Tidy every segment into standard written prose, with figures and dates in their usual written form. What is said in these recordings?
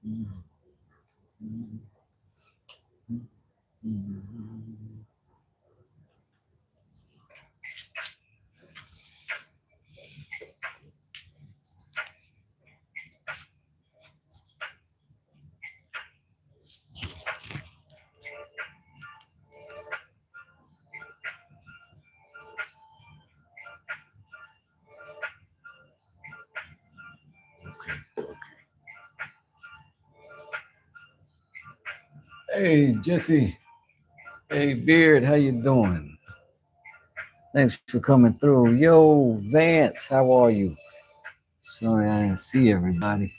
Mm, mm, mm. Okay, okay. Hey, Jesse. Hey, Beard. How you doing? Thanks for coming through. Yo, Vance. How are you? Sorry I didn't see everybody.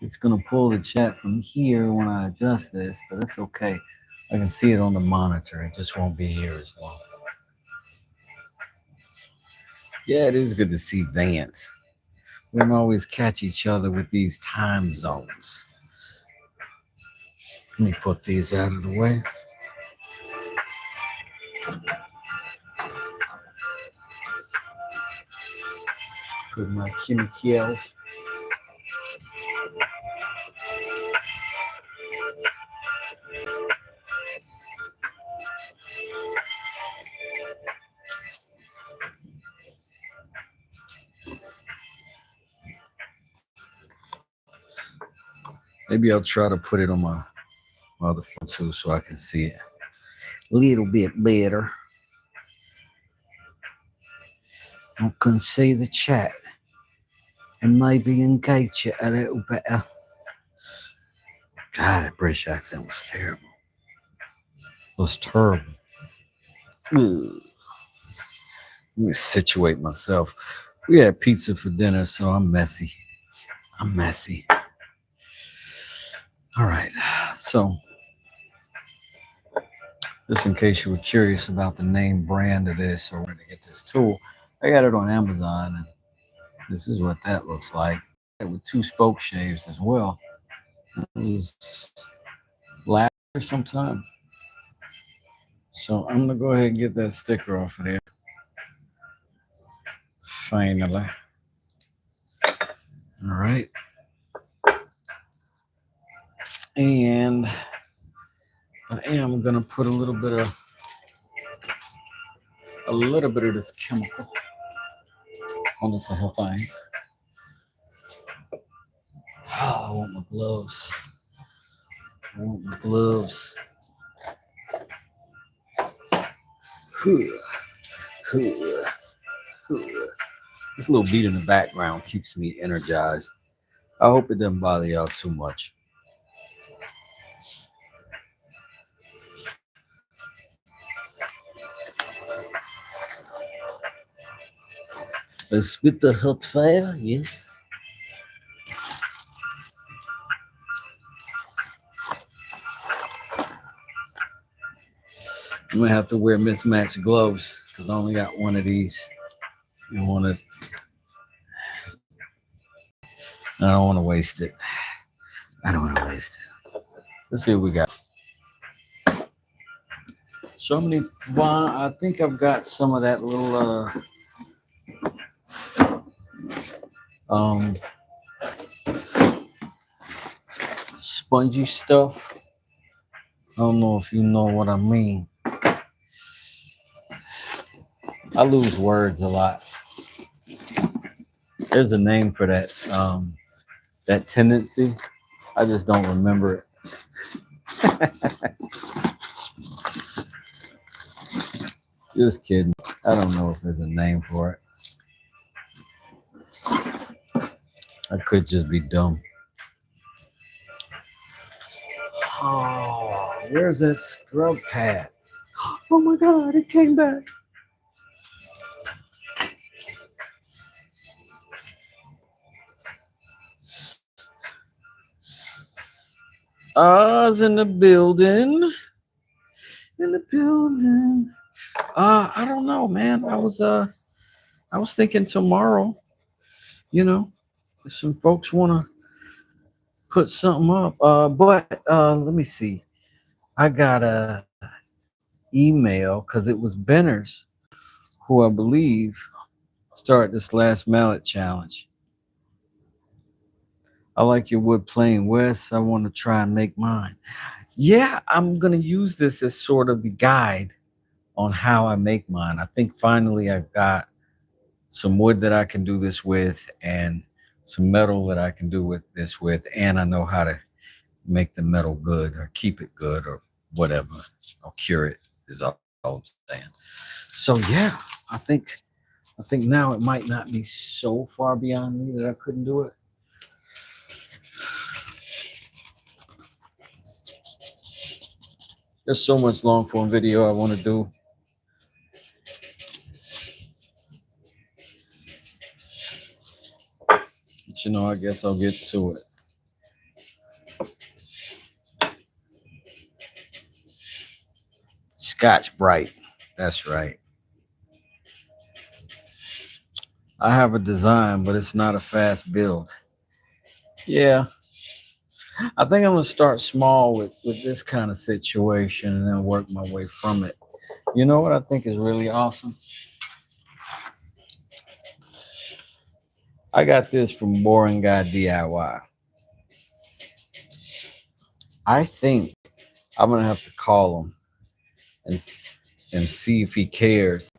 It's gonna pull the chat from here when I adjust this, but that's okay. I can see it on the monitor. It just won't be here as long. Yeah, it is good to see Vance. We don't always catch each other with these time zones. Let me put these out of the way. Put my chemicals. Maybe I'll try to put it on my other phone too so I can see it a little bit better. I can see the chat and maybe engage it a little better. God, that British accent was terrible. It was terrible. Ugh. Let me situate myself. We had pizza for dinner, so I'm messy. I'm messy. All right. So, just in case you were curious about the name brand of this or where to get this tool, I got it on Amazon, and this is what that looks like. With two spoke shaves as well. It was last year sometime. So I'm gonna go ahead and get that sticker off of there. Finally. All right. And I am gonna put a little bit of this chemical on this whole thing. Oh, I want my gloves. I want my gloves. This little beat in the background keeps me energized. I hope it doesn't bother y'all too much. Let's spit the hot fire, yes. I'm gonna have to wear mismatched gloves because I only got one of these. And one of, I don't want to waste it. I don't want to waste it. Let's see what we got. So many. Well, I think I've got some of that little um spongy stuff. I don't know if you know what I mean. I lose words a lot. There's a name for that tendency. I just don't remember it. Just kidding. I don't know if there's a name for it. I could just be dumb. Oh, where's that scrub pad? Oh my God, it came back. Oz in the building. In the building. I don't know, man. I was thinking tomorrow, if some folks wanna put something up. But let me see. I got a email because it was Benners who I believe started this last mallet challenge. I like your wood plain, Wes. I want to try and make mine. Yeah, I'm gonna use this as sort of the guide on how I make mine. I think finally I've got some wood that I can do this with, and some metal that I can do with this with, and I know how to make the metal good or keep it good or whatever, or cure it is all I'm saying. So yeah, I think I think now it might not be so far beyond me that I couldn't do it. There's so much long form video I want to do. But I guess I'll get to it. Scotch Bright. That's right. I have a design, but it's not a fast build. Yeah. I think I'm gonna start small with this kind of situation and then work my way from it. You know what I think is really awesome? I got this from Boring Guy DIY. I think I'm gonna have to call him and see if he cares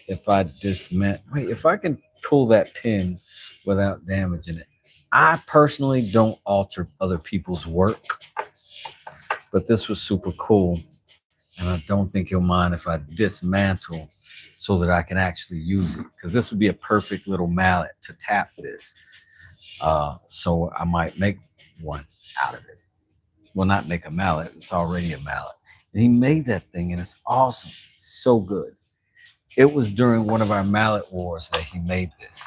if I dismantle. Wait, if I can pull that pin without damaging it. I personally don't alter other people's work, but this was super cool, and I don't think he'll mind if I dismantle so that I can actually use it, because this would be a perfect little mallet to tap this. So I might make one out of it. Well, not make a mallet, it's already a mallet. And he made that thing, and it's awesome. It's so good. It was during one of our mallet wars that he made this.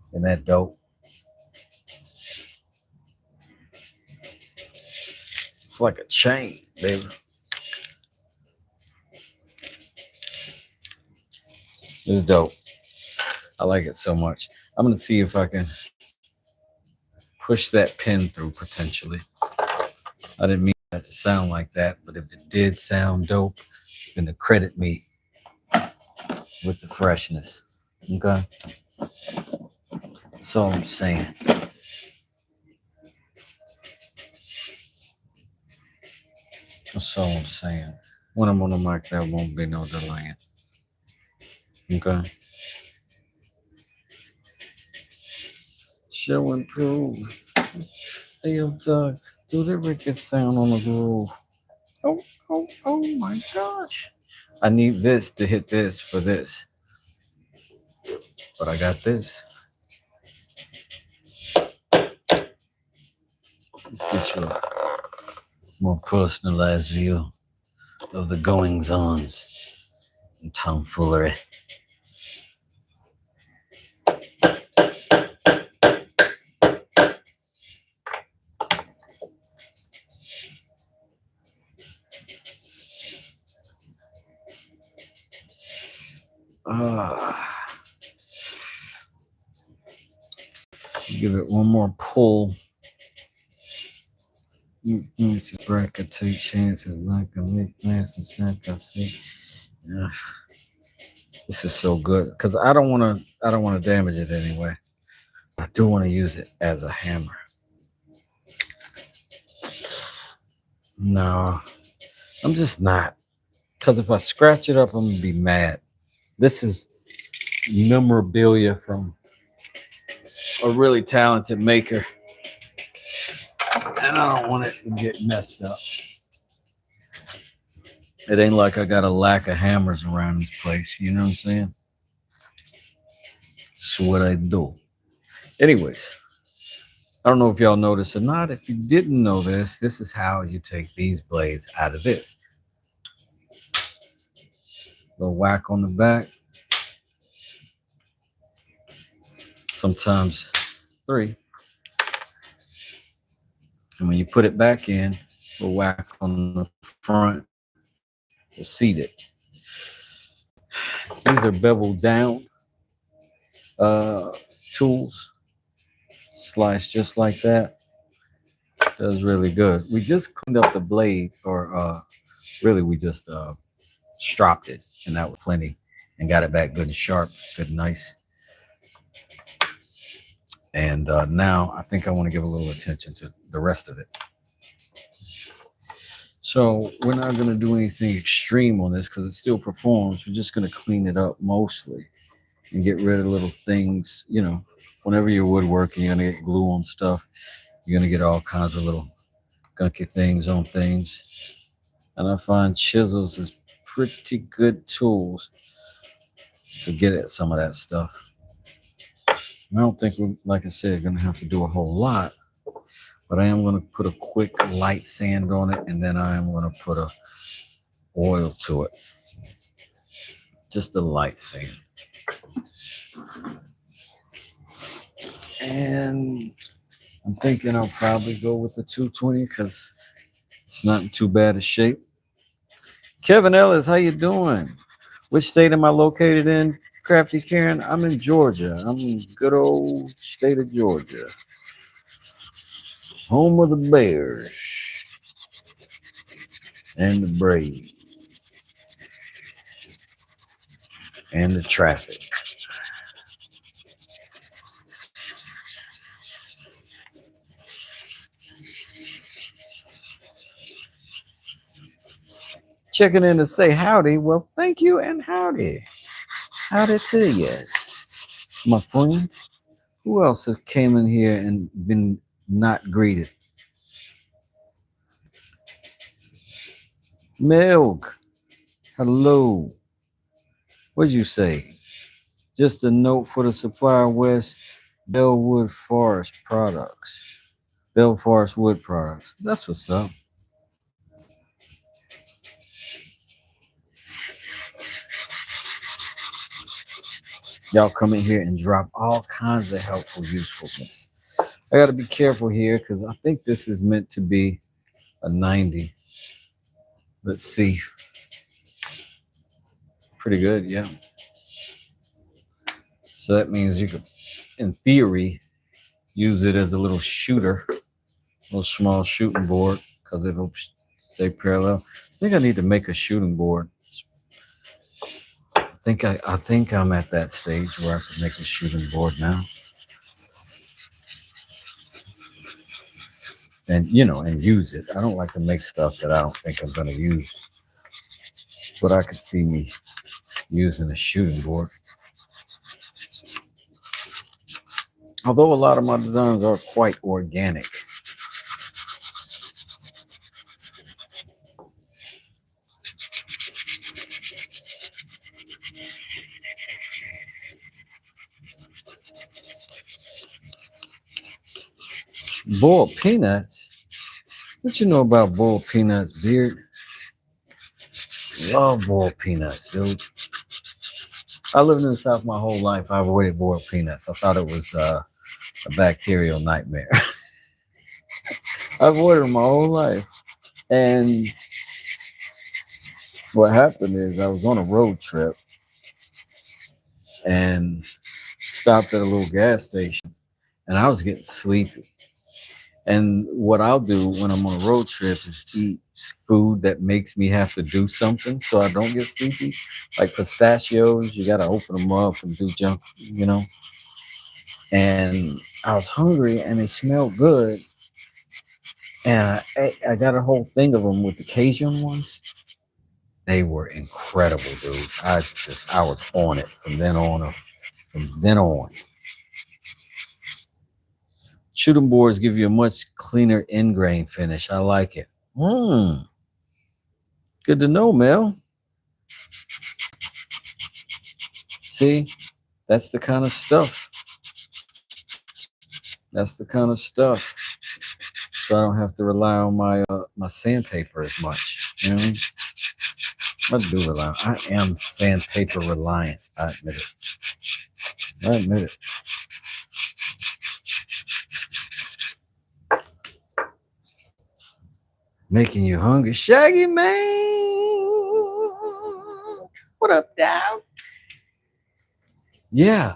Isn't that dope? It's like a chain, baby. It's dope. I like it so much. I'm gonna see if I can push that pin through potentially. I didn't mean that to sound like that, but if it did sound dope, then to credit me with the freshness. Okay? That's all I'm saying. That's all I'm saying. When I'm on the mic, there won't be no delaying. Okay? Show and prove. Hey, yo, Doug, do the record sound on the groove. Oh my gosh. I need this to hit this for this. But I got this. Let's get you a more personalized view of the goings-ons and tomfoolery. Give it one more pull. Let me see. Bracket, take chances. Like a make plans and snack. I see. Yeah. This is so good because I don't want to damage it anyway. I do want to use it as a hammer. No, I'm just not. Because if I scratch it up, I'm gonna be mad. This is memorabilia from a really talented maker, and I don't want it to get messed up. It ain't like I got a lack of hammers around this place. You know what I'm saying? That's what I do. Anyways, I don't know if y'all noticed or not. If you didn't know this, this is how you take these blades out of this. Little whack on the back. Sometimes 3. And when you put it back in, a whack on the front. Will seat it. These are beveled down tools. Slice just like that. Does really good. We just cleaned up the blade, or really we just stropped it, and that was plenty, and got it back good and sharp, good and nice. And now I think I want to give a little attention to the rest of it. So we're not going to do anything extreme on this because it still performs. We're just going to clean it up mostly and get rid of little things. You know, whenever you're woodworking, you're going to get glue on stuff. You're going to get all kinds of little gunky things on things. And I find chisels is pretty good tools to get at some of that stuff. I don't think we're, like I said, going to have to do a whole lot, but I am going to put a quick light sand on it, and then I am going to put a oil to it. Just a light sand. And I'm thinking I'll probably go with the 220 because it's not in too bad a shape. Kevin Ellis, how you doing? Which state am I located in? Crafty Karen, I'm in Georgia. I'm in good old state of Georgia. Home of the Bears and the Braves and the traffic. Checking in to say howdy. Well, thank you and howdy. Howdy to you, my friend. Who else has came in here and been not greeted? Milk. Hello. What'd you say? Just a note for the supplier West Bellwood Forest Products. Bell Forest Wood Products. That's what's up. Y'all come in here and drop all kinds of helpful usefulness. I got to be careful here because I think this is meant to be a 90. Let's see. Pretty good, yeah. So that means you could, in theory, use it as a little shooter, a little small shooting board because it'll stay parallel. I think I need to make a shooting board. I think I'm at that stage where I can make a shooting board now. And and use it. I don't like to make stuff that I don't think I'm gonna use. But I could see me using a shooting board. Although a lot of my designs are quite organic. Boiled peanuts? What you know about boiled peanuts, Beard? Love boiled peanuts, dude. I lived in the South my whole life. I avoided boiled peanuts. I thought it was a bacterial nightmare. I avoided them my whole life. And what happened is I was on a road trip and stopped at a little gas station, and I was getting sleepy. And what I'll do when I'm on a road trip is eat food that makes me have to do something so I don't get sleepy. Like pistachios, you got to open them up and do junk, And I was hungry and they smelled good. And I got a whole thing of them with the Cajun ones. They were incredible, dude. I was on it from then on. Shooting boards give you a much cleaner end grain finish. I like it. Good to know, Mel. See, that's the kind of stuff. That's the kind of stuff. So I don't have to rely on my sandpaper as much. You know what I mean? I do rely. I am sandpaper reliant. I admit it. Making you hungry, Shaggy man. What up, dog? Yeah,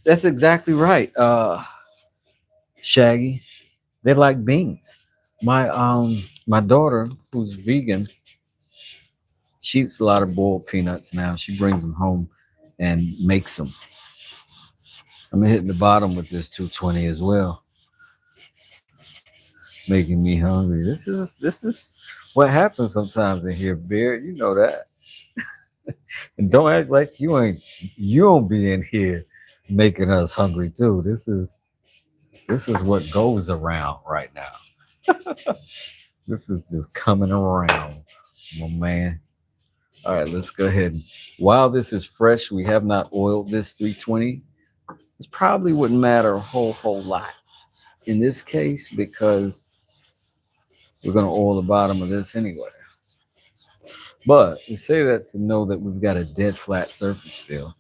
that's exactly right. Shaggy, they like beans. My daughter, who's vegan, she eats a lot of boiled peanuts now. She brings them home and makes them. I'm hitting the bottom with this 220 as well, making me hungry. This is what happens sometimes in here, Beard. You know that. And don't act like you don't be in here making us hungry too. This is what goes around right now. This is just coming around, my man. All right, let's go ahead. While this is fresh, we have not oiled this 320. It probably wouldn't matter a whole lot in this case because we're going to oil the bottom of this anyway. But we say that to know that we've got a dead flat surface still.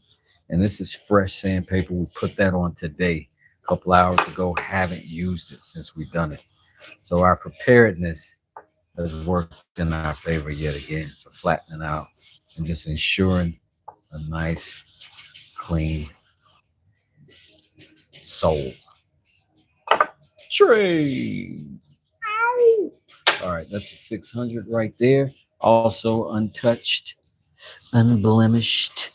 And this is fresh sandpaper. We put that on today, a couple hours ago. Haven't used it since we've done it. So our preparedness has worked in our favor yet again for flattening out and just ensuring a nice, clean sole. Tray. Ow. All right, that's a 600 right there. Also untouched, unblemished.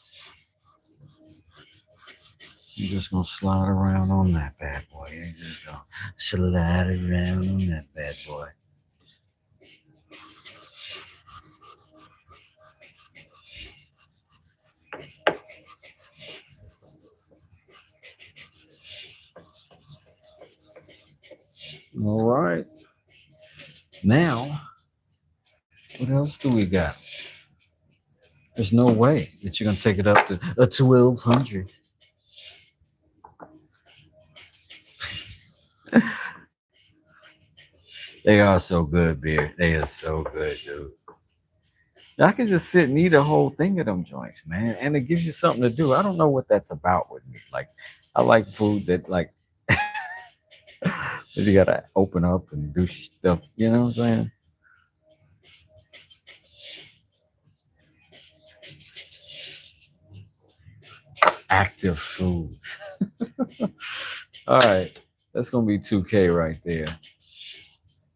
I'm just gonna slide around on that bad boy. You just gonna slide around on that bad boy. All right. Now, what else do we got? There's no way that you're gonna take it up to a 1200. They are so good, beer. They are so good, dude. I can just sit and eat a whole thing of them joints, man. And it gives you something to do. I don't know what that's about with me. Like, I like food that, like, you gotta open up and do stuff. You know what I'm saying? Active food. All right, that's gonna be 2K right there.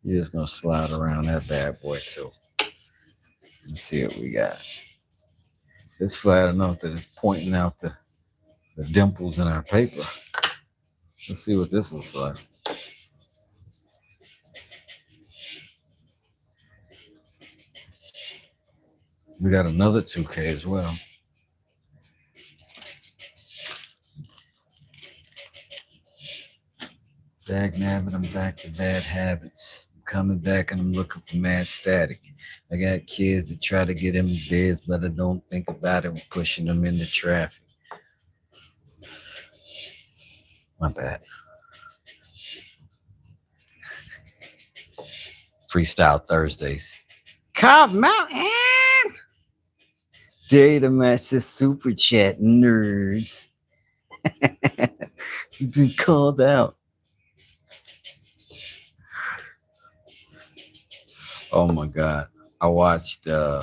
You're just gonna slide around that bad boy too. Let's see what we got. It's flat enough that it's pointing out the dimples in our paper. Let's see what this looks like. We got another 2K as well. Dag nabbit, I'm back to bad habits. I'm coming back and I'm looking for mad static. I got kids that try to get in beds, but I don't think about it when pushing them into traffic. My bad. Freestyle Thursdays. Cobb Mountain! Dare to match the super chat, nerds. You've been called out. Oh my God. I watched a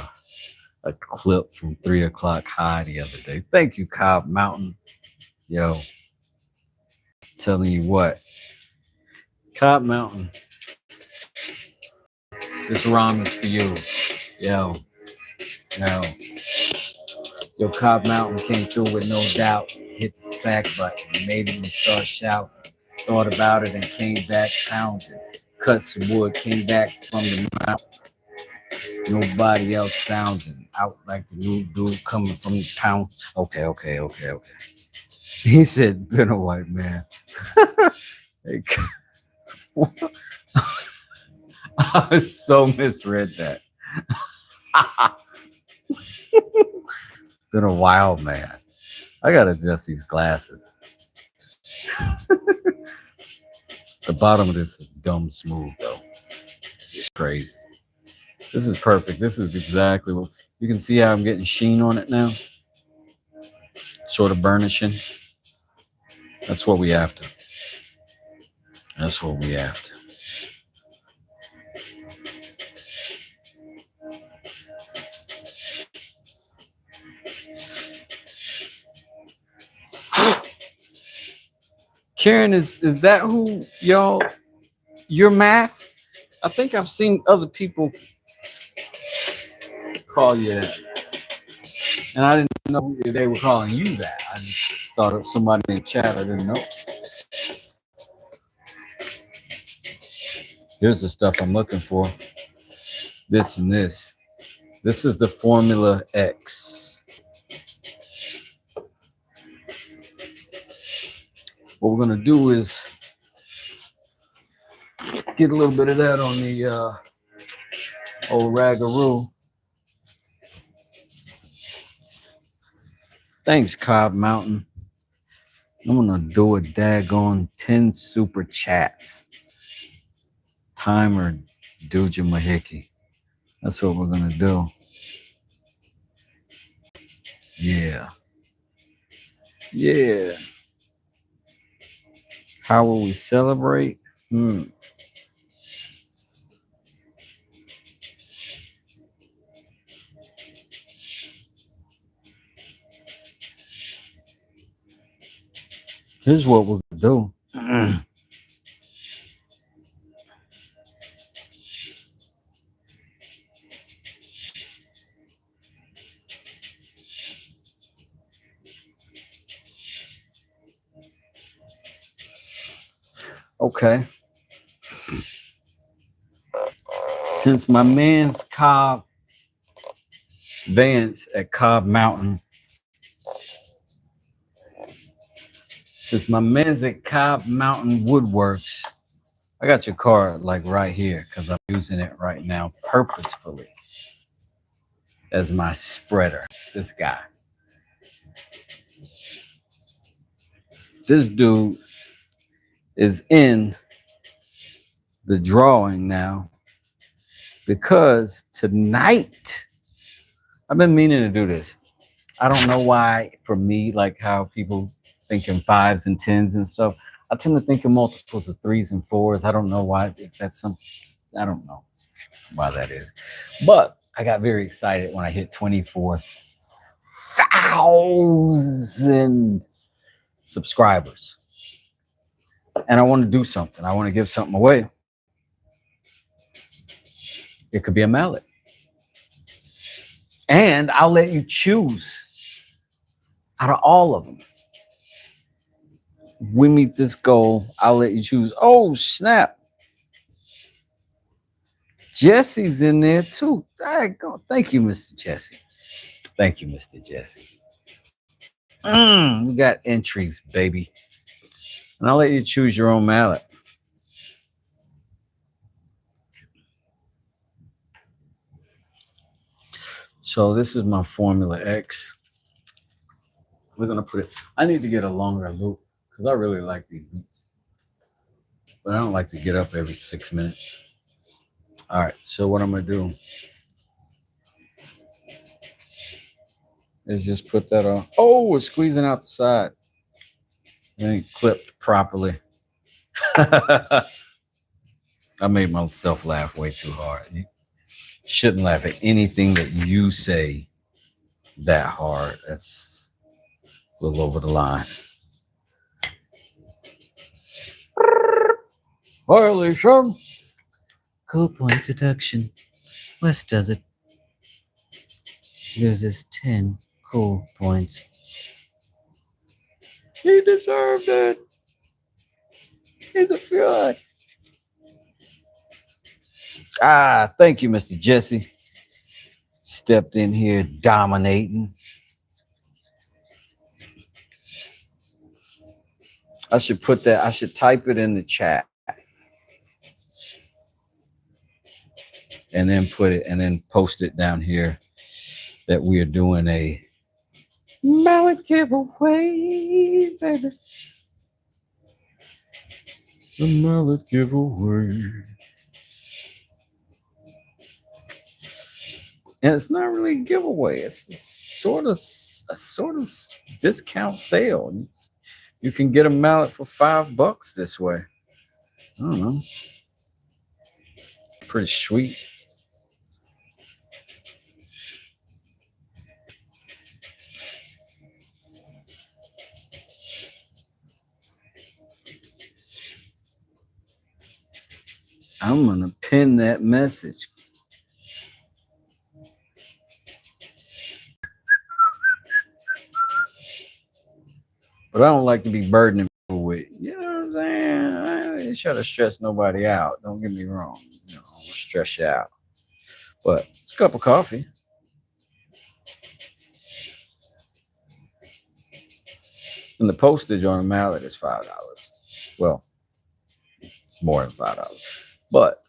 clip from 3 o'clock high the other day. Thank you, Cobb Mountain. Yo, telling you what. Cobb Mountain. This rhyme is for you. Yo. Yo, Cobb Mountain came through with no doubt. Hit the fact button. Made him start shouting. Thought about it and came back pounding. Cut some wood, came back from the mountain. Nobody else sounding. Out like the new dude coming from the town. Okay. He said, been a white man. I so misread that. Been a wild man. I gotta adjust these glasses. The bottom of this is dumb smooth though. It's crazy. This is perfect. This is exactly what you can see how I'm getting sheen on it now. Sort of burnishing. That's what we after. That's what we after. Karen, is that who y'all, your math? I think I've seen other people call you that. And I didn't know they were calling you that. thought of somebody in the chat. I didn't know. Here's the stuff I'm looking for. This and this. This is the Formula X. What we're gonna do is get a little bit of that on the old ragaroo. Thanks, Cobb Mountain. I'm gonna do a daggone 10 super chats. Timer Duja Mahiki. That's what we're gonna do. Yeah. Yeah. How will we celebrate? Here's what we're gonna do. Okay. Since my man's Cobb Vance at Cobb Mountain, since my man's at Cobb Mountain Woodworks, I got your card like right here because I'm using it right now purposefully as my spreader. This guy. This dude is in the drawing now because tonight, I've been meaning to do this. I don't know why, for me, like how people think in 5s and 10s and stuff. I tend to think in multiples of 3s and 4s. I don't know why. If that's some, I don't know why that is. But I got very excited when I hit 24,000 subscribers. And I want to do something. I want to give something away. It could be a mallet. And I'll let you choose out of all of them. We meet this goal. I'll let you choose. Oh, snap. Jesse's in there too. Thank you, Mr. Jesse. Thank you, Mr. Jesse. We got entries, baby. And I'll let you choose your own mallet. So this is my Formula X. We're going to put it. I need to get a longer loop because I really like these beats. But I don't like to get up every 6 minutes. All right. So what I'm going to do is just put that on. Oh, it's squeezing out the side. It ain't clipped properly. I made myself laugh way too hard. You shouldn't laugh at anything that you say that hard. That's a little over the line. Violation. Cool point deduction. West does it. Loses 10 cool points. He deserved it. He's a fraud. Thank you, Mr. Jesse. Stepped in here dominating. I should put that, I should type it in the chat. And then put it, and then post it down here that we are doing a mallet giveaway, baby. The mallet giveaway. And it's not really a giveaway. It's sort of a discount sale. You can get a mallet for $5 this way. I don't know. Pretty sweet. I'm gonna pin that message. But I don't like to be burdening people with, you know what I'm saying? I ain't try to stress nobody out. Don't get me wrong. You know, I don't stress you out. But it's a cup of coffee. And the postage on a mallet is $5. Well, it's more than $5. But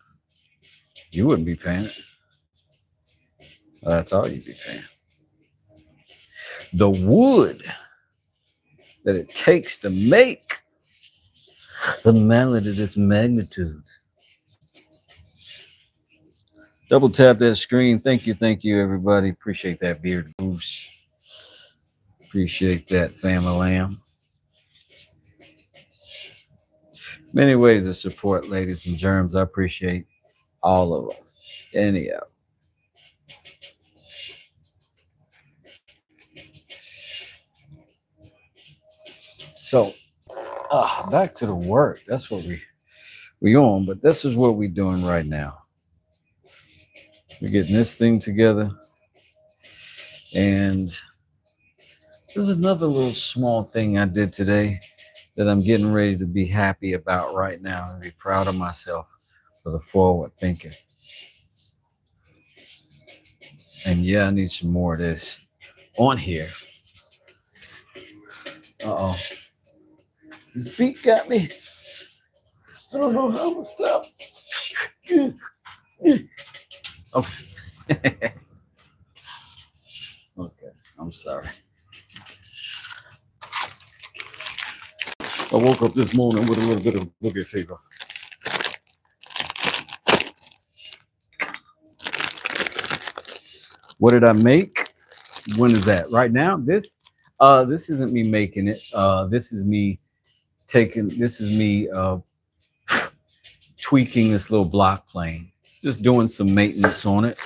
you wouldn't be paying it. Well, that's all you'd be paying. The wood that it takes to make the mallet of this magnitude. Double tap that screen. Thank you, everybody. Appreciate that, Beard Goose. Appreciate that, family. Many ways of support, ladies and germs. I appreciate all of them. Anyhow. So, back to the work. That's what we on, but this is what we're doing right now. We're getting this thing together, and there's another little small thing I did today that I'm getting ready to be happy about right now and be proud of myself for the forward thinking. And yeah, I need some more of this on here. Uh-oh. This beat got me. I don't know how to stop. Okay. Okay, I'm sorry. I woke up this morning with a little bit of boogie fever. What did I make? When is that? Right now? This isn't me making it. This is me tweaking this little block plane. Just doing some maintenance on it.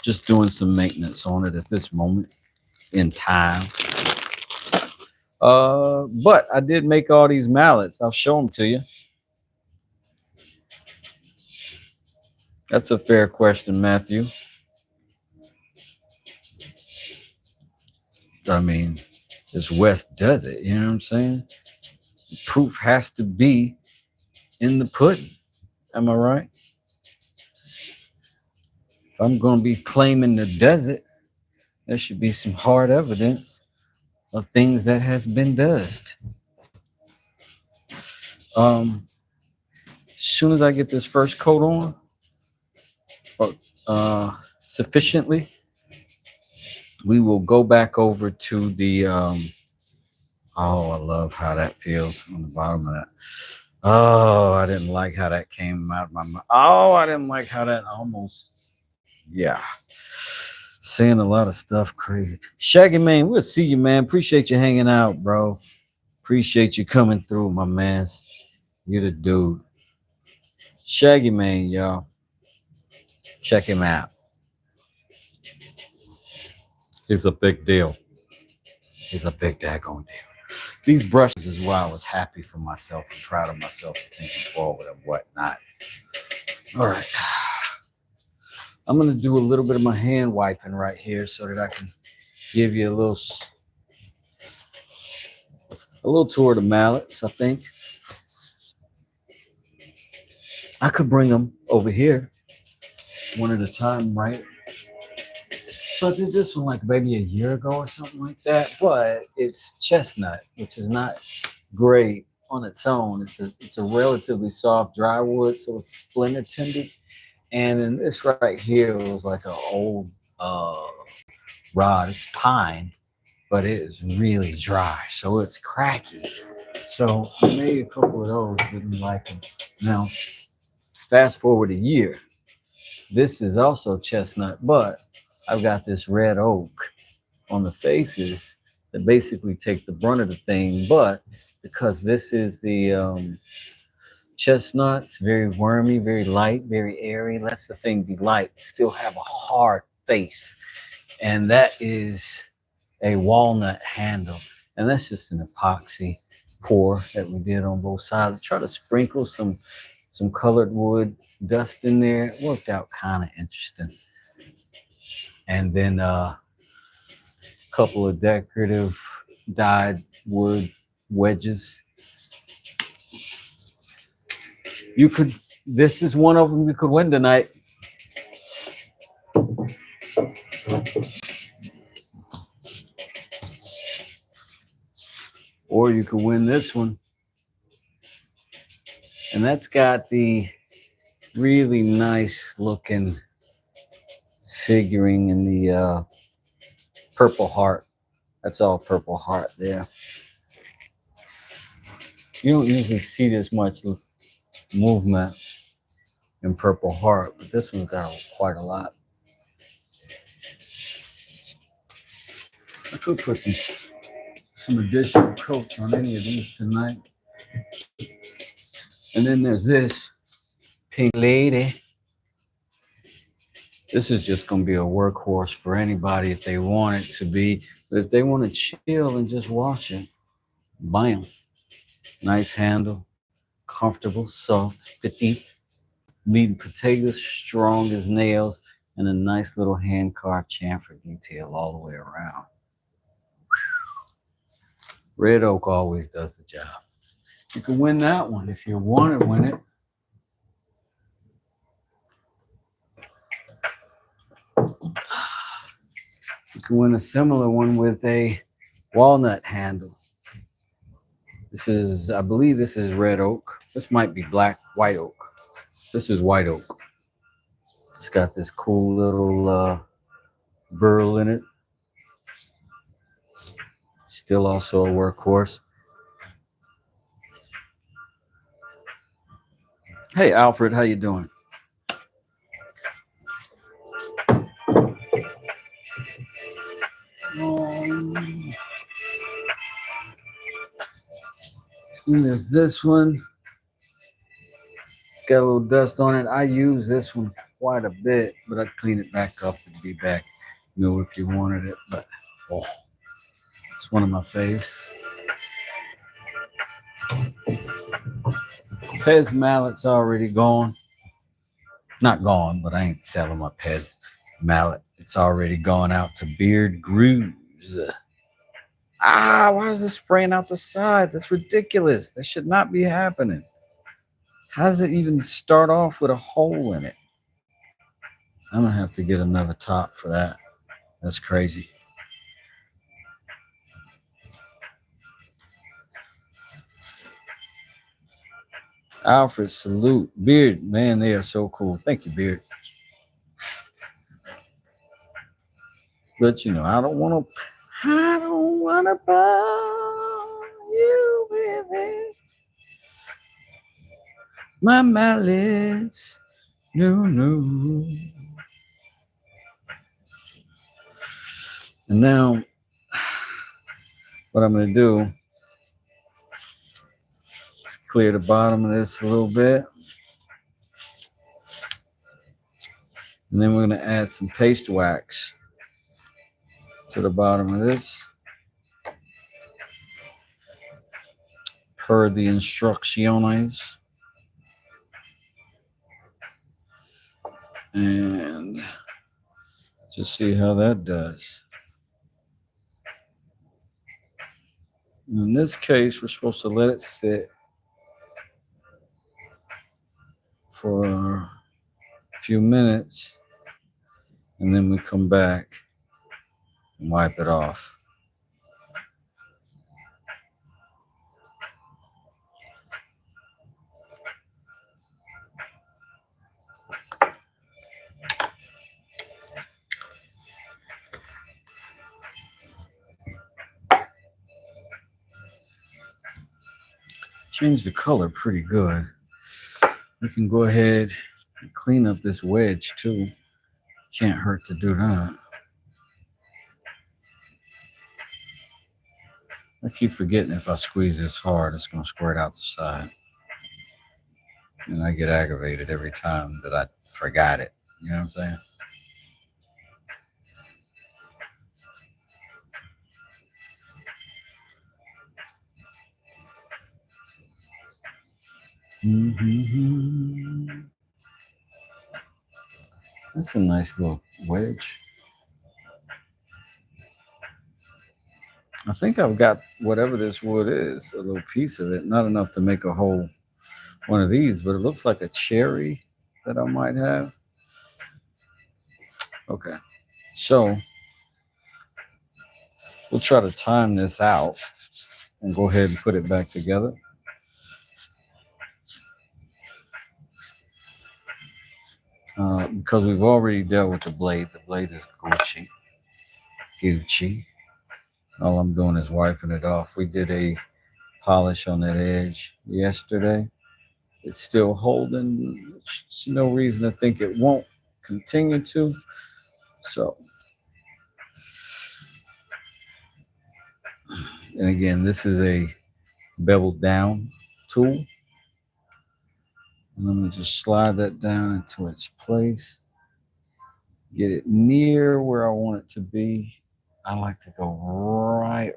Just doing some maintenance on it at this moment in time. But I did make all these mallets. I'll show them to you. That's a fair question, Matthew. I mean, this West does it, you know what I'm saying? The proof has to be in the pudding. Am I right? If I'm going to be claiming the desert, there should be some hard evidence of things that has been dust. As soon as I get this first coat on, sufficiently, we will go back over to the, oh, I love how that feels on the bottom of that. Oh, I didn't like how that came out of my mouth. Oh, I didn't like how that almost, yeah. Saying a lot of stuff crazy. Shaggy Man, we'll see you, man. Appreciate you hanging out, bro. Appreciate you coming through, my man. You're the dude. Shaggy Man, y'all. Check him out. He's a big deal. He's a big daggone deal. These brushes is why I was happy for myself and proud of myself for thinking forward and whatnot. All right. I'm going to do a little bit of my hand wiping right here so that I can give you a little tour of the mallets, I think. I could bring them over here one at a time, right? So I did this one like maybe a year ago or something like that, but it's chestnut, which is not great on its own. It's a relatively soft dry wood, so it's splinter tended. And then this right here was like an old rod. It's pine, but it is really dry, so it's cracky. So I made a couple of those, didn't like them. Now, fast forward a year. This is also chestnut, but I've got this red oak on the faces that basically take the brunt of the thing. But because this is the chestnut, it's very wormy, very light, very airy, lets the thing be light, still have a hard face. And that is a walnut handle. And that's just an epoxy pour that we did on both sides. I try to sprinkle some colored wood dust in there. It worked out kind of interesting. And then a couple of decorative dyed wood wedges. You could, this is one of them you could win tonight. Or you could win this one. And that's got the really nice looking figuring in the purple heart. That's all purple heart there. You don't usually see this much movement in purple heart, but this one's got quite a lot. I could put some additional coats on any of these tonight. And then there's this Pink Lady. This is just going to be a workhorse for anybody if they want it to be. But if they want to chill and just watch it, bam. Nice handle, comfortable, soft, petite, meat and potatoes, strong as nails, and a nice little hand-carved chamfer detail all the way around. Red oak always does the job. You can win that one if you want to win it. You can win a similar one with a walnut handle. This is, I believe this is red oak. This might be white oak. This is white oak. It's got this cool little burl in it. Still also a workhorse. Hey, Alfred, how you doing? And there's this one. It's got a little dust on it. I use this one quite a bit, but I clean it back up and be back, if you wanted it. But it's one of my faves. Pez mallet's already gone. Not gone, but I ain't selling my Pez mallet. It's already gone out to Beard Grooves. Why is this spraying out the side? That's ridiculous. That should not be happening. How does it even start off with a hole in it? I'm going to have to get another top for that. That's crazy. Alfred, salute. Beard, man, they are so cool. Thank you, Beard. But, I don't want to bother you with it. My mallets, no. And now, what I'm going to do is clear the bottom of this a little bit. And then we're going to add some paste wax to the bottom of this. Per the instrucciones. And just see how that does. In this case, we're supposed to let it sit for a few minutes, and then we come back and wipe it off. Change the color pretty good. We can go ahead and clean up this wedge too. Can't hurt to do that. I keep forgetting if I squeeze this hard, it's going to squirt out the side. And I get aggravated every time that I forgot it. You know what I'm saying? Mm-hmm. That's a nice little wedge. I I think I've got whatever this wood is, a little piece of it. Not enough to make a whole one of these, but it looks like a cherry that I might have. Okay. So we'll try to time this out and go ahead and put it back together. Because we've already dealt with the blade. The blade is Gucci. Gucci. All I'm doing is wiping it off. We did a polish on that edge yesterday. It's still holding. There's no reason to think it won't continue to. So, and again, this is a beveled down tool. And let me just slide that down into its place. Get it near where I want it to be. I like to go right.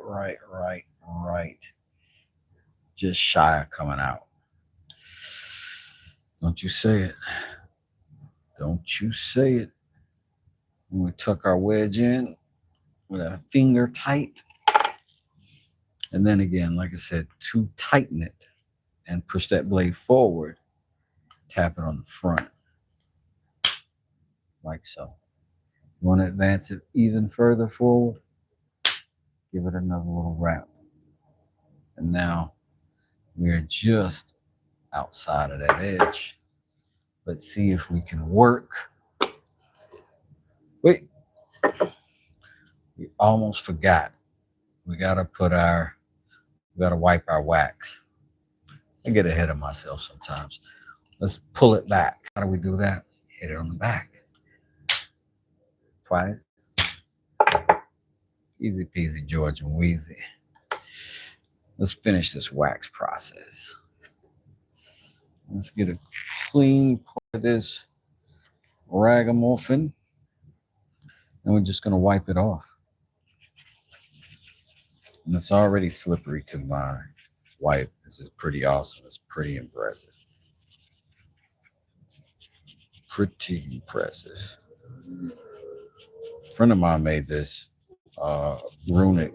Just shy of coming out. Don't you say it. Don't you say it. When we tuck our wedge in with a finger tight. And then again, like I said, to tighten it and push that blade forward, tap it on the front. Like so. You want to advance it even further forward? Give it another little wrap. And now we're just outside of that edge. Let's see if we can work. Wait. We almost forgot. We gotta wipe our wax. I get ahead of myself sometimes. Let's pull it back. How do we do that? Hit it on the back. Twice. Easy peasy, George and Wheezy. Let's finish this wax process. Let's get a clean part of this ragamuffin. And we're just gonna wipe it off. And it's already slippery to my wipe. This is pretty awesome. It's pretty impressive. Pretty impressive. A friend of mine made this runic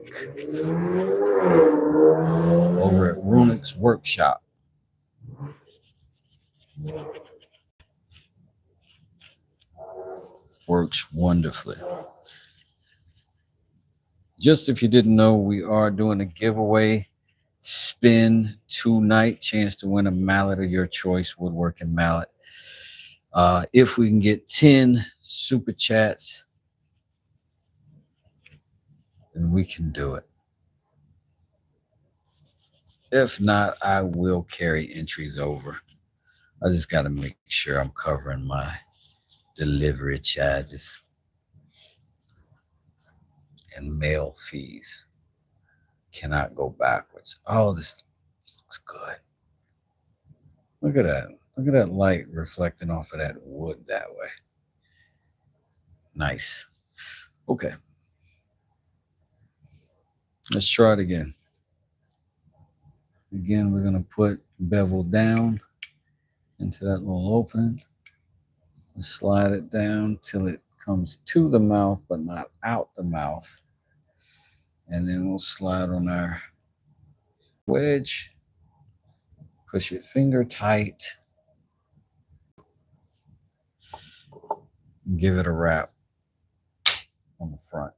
over at Runic's workshop. Works wonderfully. Just if you didn't know, we are doing a giveaway spin tonight. Chance to win a mallet of your choice, woodworking mallet. If we can get 10 super chats, then we can do it. If not, I will carry entries over. I just got to make sure I'm covering my delivery charges and mail fees. Cannot go backwards. Oh, this looks good. Look at that. Look at that light reflecting off of that wood that way. Nice. Okay. Let's try it again. Again, we're going to put bevel down into that little opening. We'll slide it down till it comes to the mouth, but not out the mouth. And then we'll slide on our wedge. Push it finger tight. Give it a wrap on the front.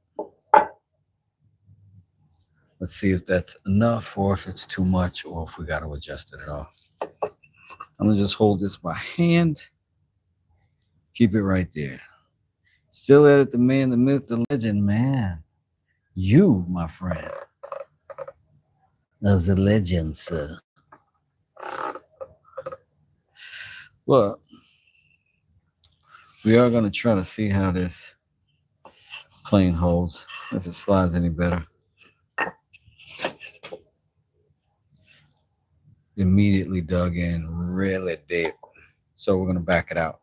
Let's see if that's enough or if it's too much or if we got to adjust it at all. I'm going to just hold this by hand. Keep it right there. Still at it, the man, the myth, the legend, man. You, my friend, as a legend, sir. Well, we are going to try to see how this plane holds, if it slides any better. Immediately dug in really deep. So we're going to back it out.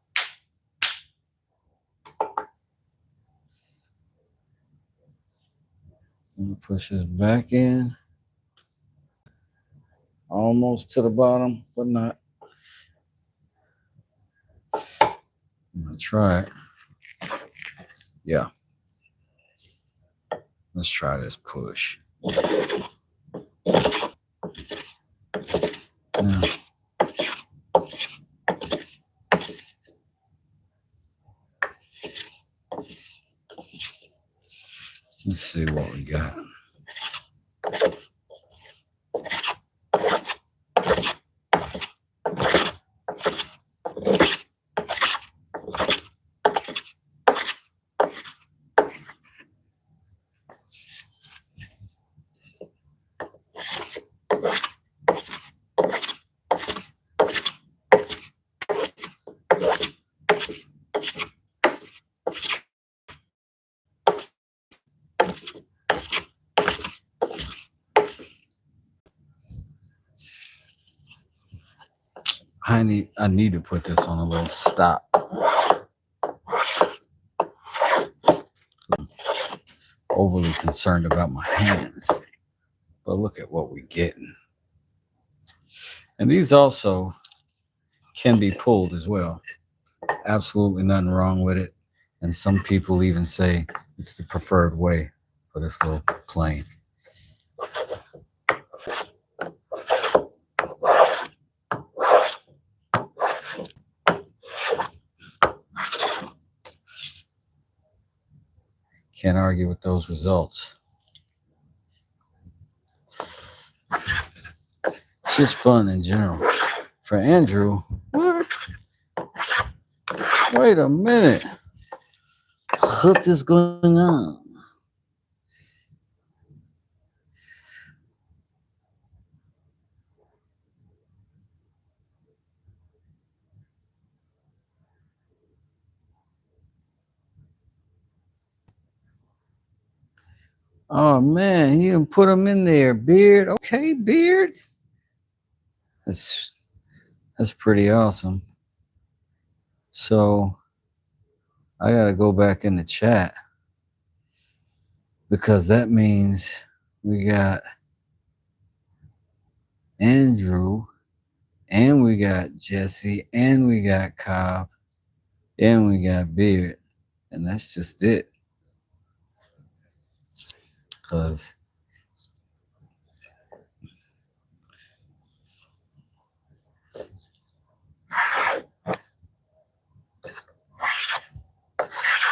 Push this back in. Almost to the bottom, but not. I'm going to try it. Yeah. Let's try this push. Now, let's see what we got. I need to put this on a little stop. Overly concerned about my hands, but look at what we're getting. And these also can be pulled as well. Absolutely nothing wrong with it. And some people even say it's the preferred way for this little plane. Can't argue with those results. It's just fun in general. For Andrew, what? Wait a minute. What is going on? Oh man, he didn't put him in there. Beard. Okay, Beard. That's pretty awesome. So I gotta go back in the chat because that means we got Andrew and we got Jesse and we got Cobb and we got Beard. And that's just it. Because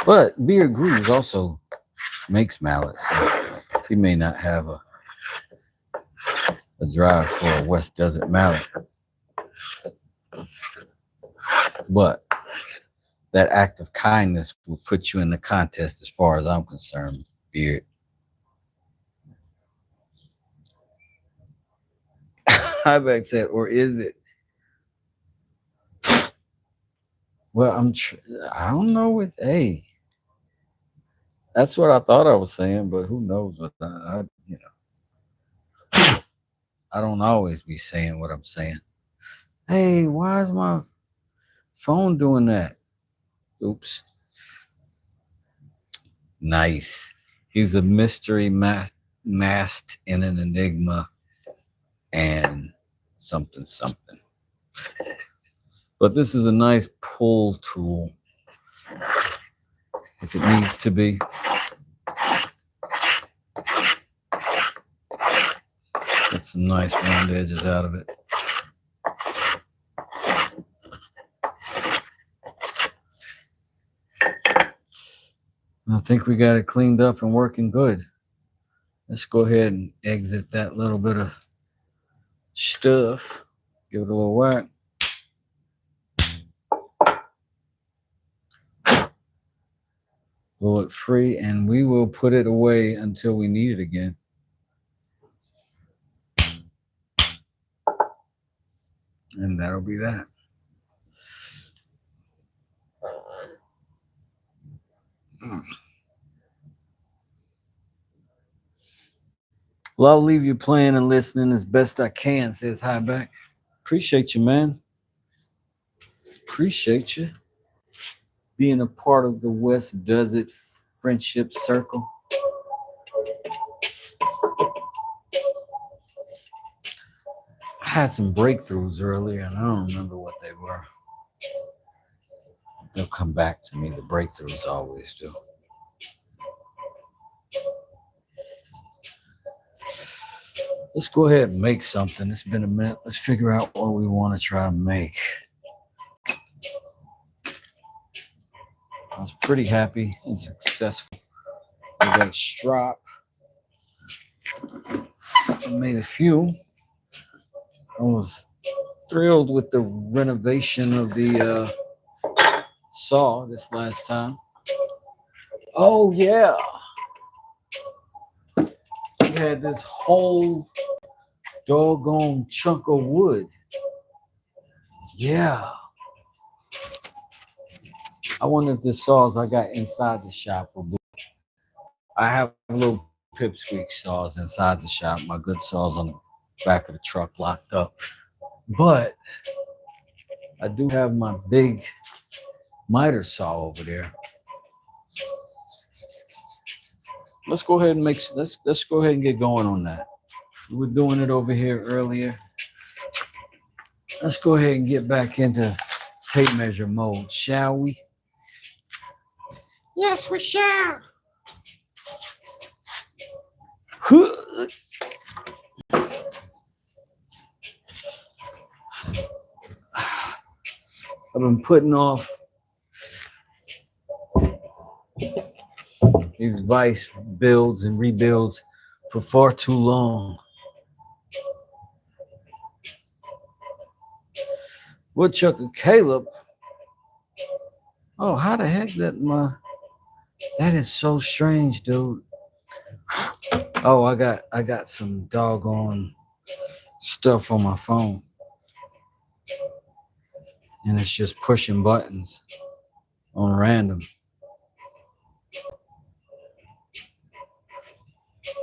but Beard Grooves also makes mallets. So he may not have a drive for a West Desert mallet. But that act of kindness will put you in the contest as far as I'm concerned, Beard. Hyback said, or is it? Well, I don't know with A. That's what I thought I was saying, but who knows what I don't always be saying what I'm saying. Hey, why is my phone doing that? Oops. Nice. He's a mystery masked in an enigma and something. But this is a nice pull tool if it needs to be. Get some nice round edges out of it. I think we got it cleaned up and working good. Let's go ahead and exit that little bit of stuff. Give it a little whack. Blow it free, and we will put it away until we need it again. And that'll be that. Well, I'll leave you playing and listening as best I can, says Highback. Appreciate you, man. Appreciate you being a part of the West Desert Friendship Circle. I had some breakthroughs earlier, and I don't remember what they were. They'll come back to me. The breakthroughs always do. Let's go ahead and make something. It's been a minute. Let's figure out what we want to try to make. I was pretty happy and successful with that strop. I made a few. I was thrilled with the renovation of the saw this last time. Oh yeah, we had this whole doggone chunk of wood. Yeah. I wonder if the saws I got inside the shop will be. I have little pipsqueak saws inside the shop. My good saws on the back of the truck locked up. But I do have my big miter saw over there. Let's go ahead and let's go ahead and get going on that. We were doing it over here earlier. Let's go ahead and get back into tape measure mode, shall we? Yes, we shall. I've been putting off these vice builds and rebuilds for far too long. Woodchucker Caleb. Oh, how the heck that is so strange, dude. Oh, I got some doggone stuff on my phone. And it's just pushing buttons on random.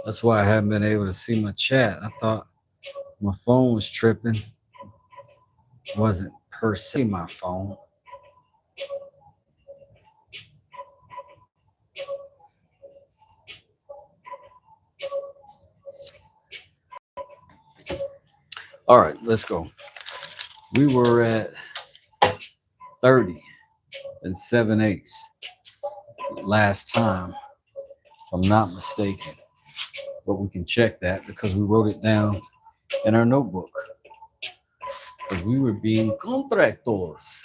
That's why I haven't been able to see my chat. I thought my phone was tripping. It wasn't per se my phone. All right, let's go. We were at 30 and 7/8 last time, if I'm not mistaken. But we can check that because we wrote it down in our notebook. Because we were being contractors.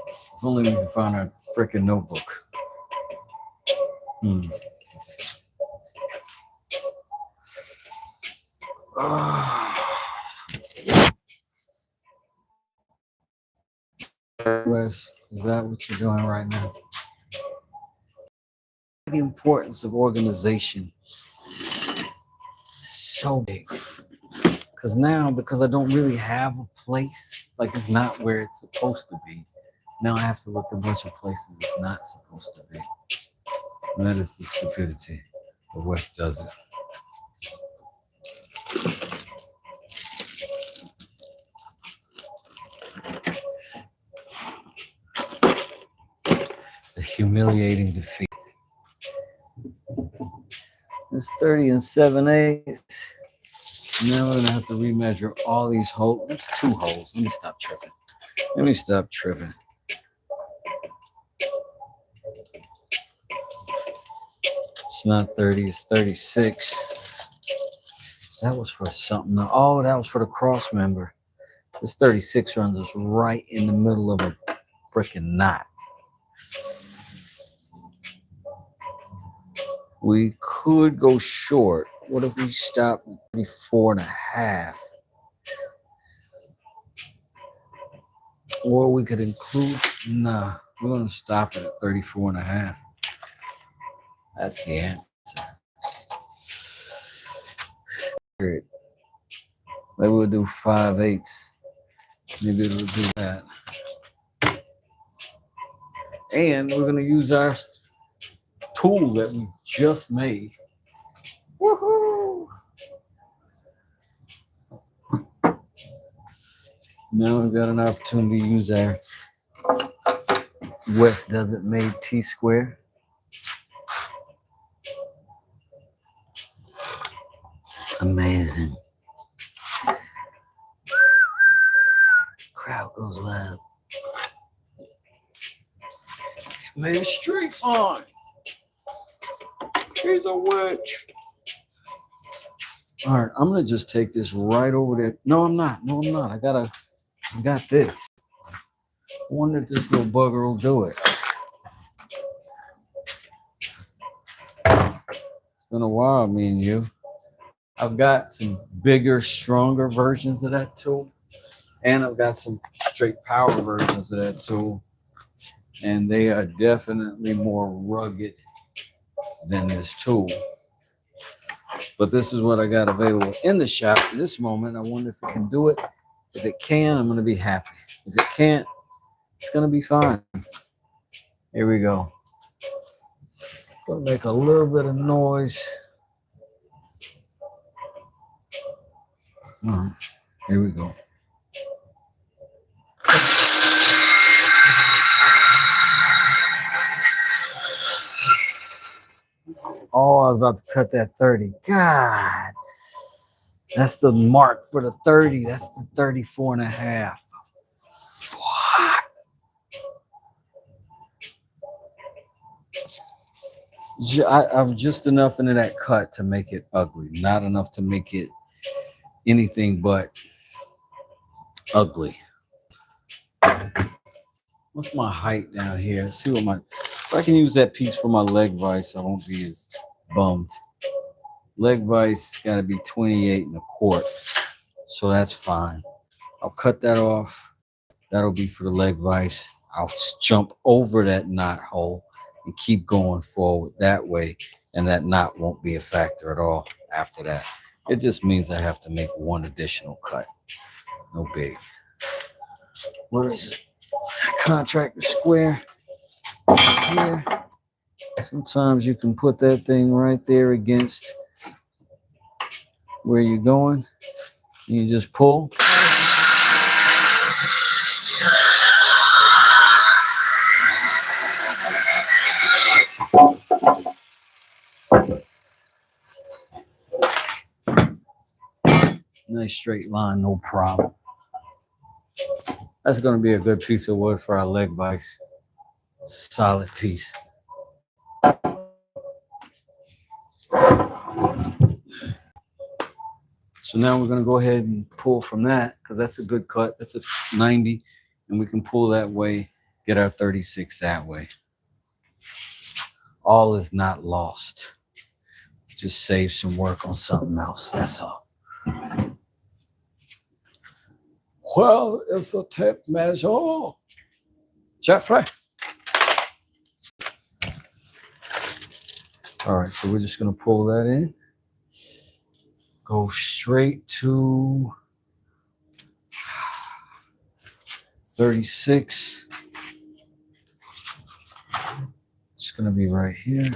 If only we could find our freaking notebook. Wes, is that what you're doing right now? The importance of organization is so big. Because now, because I don't really have a place, like it's not where it's supposed to be. Now I have to look at a bunch of places it's not supposed to be. And that is the stupidity of Wes does it. The humiliating defeat. It's 30 and 7/8. Now we're gonna have to remeasure all these holes. There's 2 holes. Let me stop tripping. It's not 30, it's 36. That was for something. Oh, that was for the cross member. This 36 runs us right in the middle of a freaking knot. We could go short. What if we stop at 34.5? Or we could include, nah, we're gonna stop it at 34.5. That's the answer. Maybe we'll do 5/8. Maybe it'll do that. And we're gonna use our tool that we just made. Woohoo! Now we've got an opportunity to use our Wes Doesn't Made T-square. Amazing. Crowd goes wild. Made a straight line. She's a witch. All right, I'm gonna just take this right over there. No, I'm not. No, I'm not. I got this. I wonder if this little bugger will do it. It's been a while, me and you. I've got some bigger, stronger versions of that tool, and I've got some straight power versions of that tool, and they are definitely more rugged than this tool. But this is what I got available in the shop at this moment. I wonder if it can do it. If it can, I'm going to be happy. If it can't, it's going to be fine. Here we go. Going to make a little bit of noise. All right, here we go. Oh, I was about to cut that 30. God. That's the mark for the 30. That's the 34 and a half. Fuck. I've just enough into that cut to make it ugly. Not enough to make it anything but ugly. What's my height down here? Let's see what my... If I can use that piece for my leg vise, I won't be as bummed. Leg vise got to be 28 1/4. So that's fine. I'll cut that off. That'll be for the leg vise. I'll jump over that knot hole and keep going forward that way. And that knot won't be a factor at all after that. It just means I have to make one additional cut. No big. Where is it? Contractor square. Here. Sometimes you can put that thing right there against where you're going. You just pull. Nice straight line, no problem. That's going to be a good piece of wood for our leg vise. Solid piece. So now we're going to go ahead and pull from that because that's a good cut. That's a 90, and we can pull that way, get our 36 that way. All is not lost. Just save some work on something else. That's all. Well, it's a tape measure. Jeffrey. All right, so we're just going to pull that in. Go straight to 36. It's going to be right here.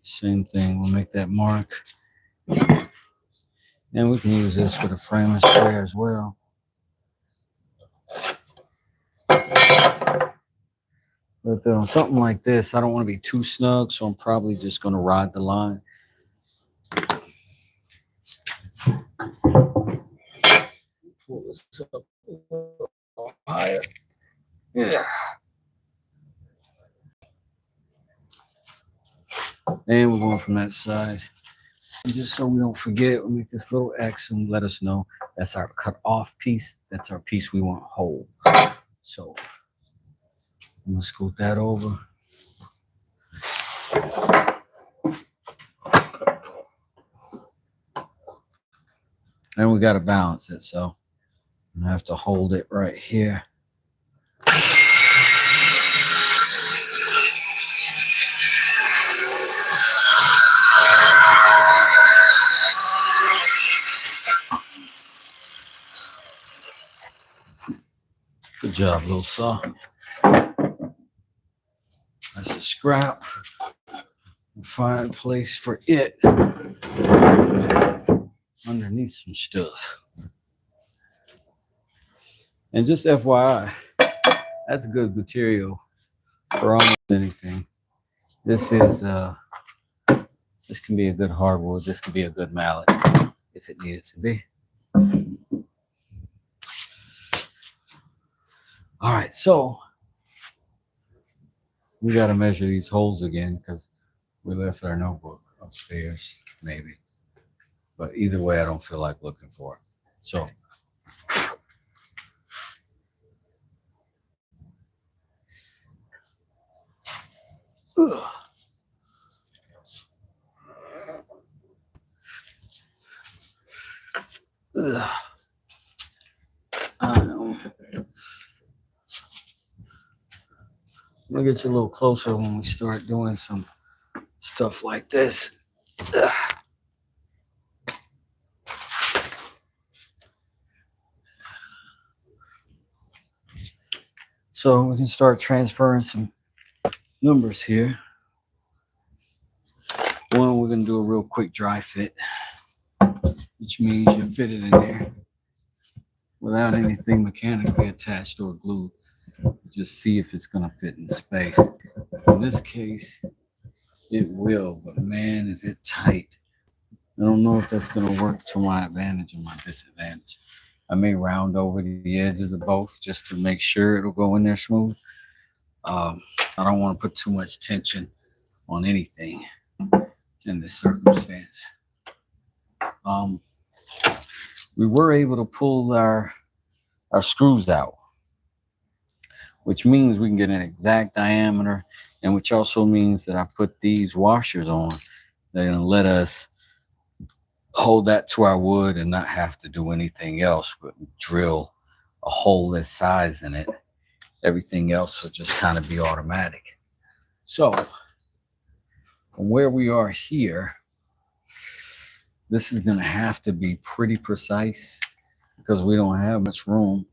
Same thing, we'll make that mark. And we can use this for the framing square as well. But on something like this, I don't want to be too snug, so I'm probably just going to ride the line. Pull this up a little higher. Yeah. And we're going from that side. And just so we don't forget, we'll make this little X and let us know that's our cut off piece. That's our piece we want whole. So I'm going to scoot that over. And we got to balance it, so I have to hold it right here. Good job, little saw. That's a scrap. Find a place for it underneath some stuff. And just FYI, that's good material for almost anything. This is this can be a good hardwood. This can be a good mallet if it needed to be. All right, so We got to measure these holes again because we left our notebook upstairs, maybe. But either way, I don't feel like looking for it. So ugh. Ugh. We'll get you a little closer when we start doing some stuff like this. Ugh. So we can start transferring some numbers here. One, we're going to do a real quick dry fit, which means you fit it in there without anything mechanically attached or glued. Just see if it's going to fit in space. In this case, it will, but man, is it tight. I don't know if that's going to work to my advantage or my disadvantage. I may round over the edges of both just to make sure it'll go in there smooth. I don't want to put too much tension on anything in this circumstance. We were able to pull our screws out, which means we can get an exact diameter, and which also means that I put these washers on. They're going to let us hold that to our wood and not have to do anything else but drill a hole this size in it. Everything else will just kind of be automatic. So from where we are here, this is going to have to be pretty precise because we don't have much room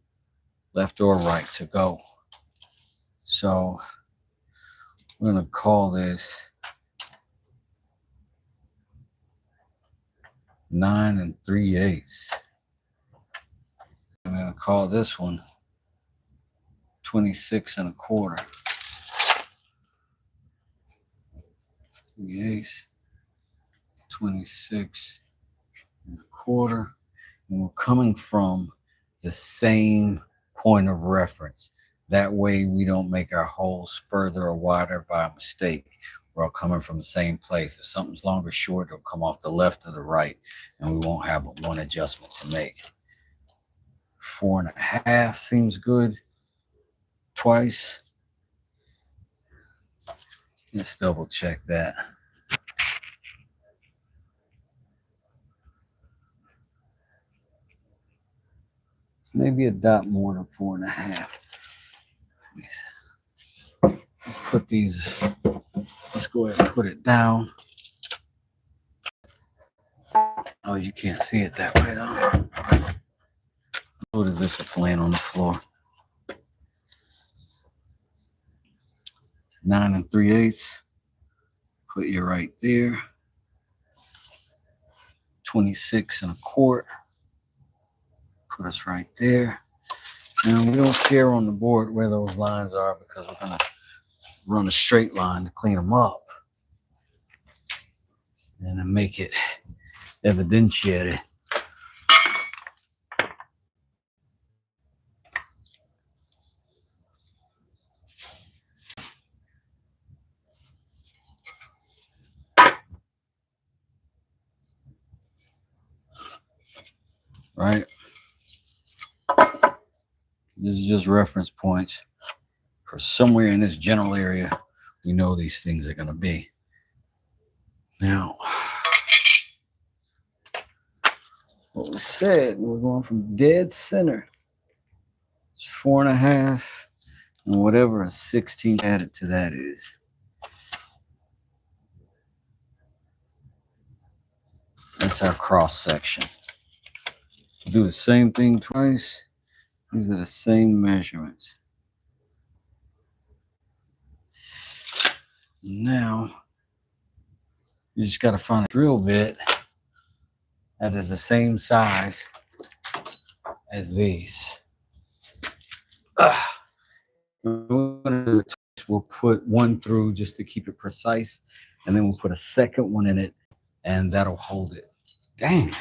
left or right to go. So we're going to call this 9 3/8. I'm going to call this one 26 1/4. 3/8, 26 1/4. And we're coming from the same point of reference. That way we don't make our holes further or wider by mistake. We're all coming from the same place. If something's long or short, it'll come off the left or the right, and we won't have but one adjustment to make. 4 1/2 seems good. Twice. Let's double check that. It's maybe a dot more than 4 1/2. Let's put these, let's go ahead and put it down. Oh, you can't see it that way though. What is this? It's laying on the floor. 9 3/8. Put you right there. 26 1/4. Put us right there. And we don't care on the board where those lines are because we're going to run a straight line to clean them up and then make it evidentiated. Right? This is just reference points for somewhere in this general area we know these things are going to be. Now, what we said, we're going from dead center. It's 4 1/2 and whatever a 16 added to that is. That's our cross section. Do the same thing twice. These are the same measurements. Now, you just got to find a drill bit that is the same size as these. We'll put one through just to keep it precise, and then we'll put a second one in it, and that'll hold it. Dang.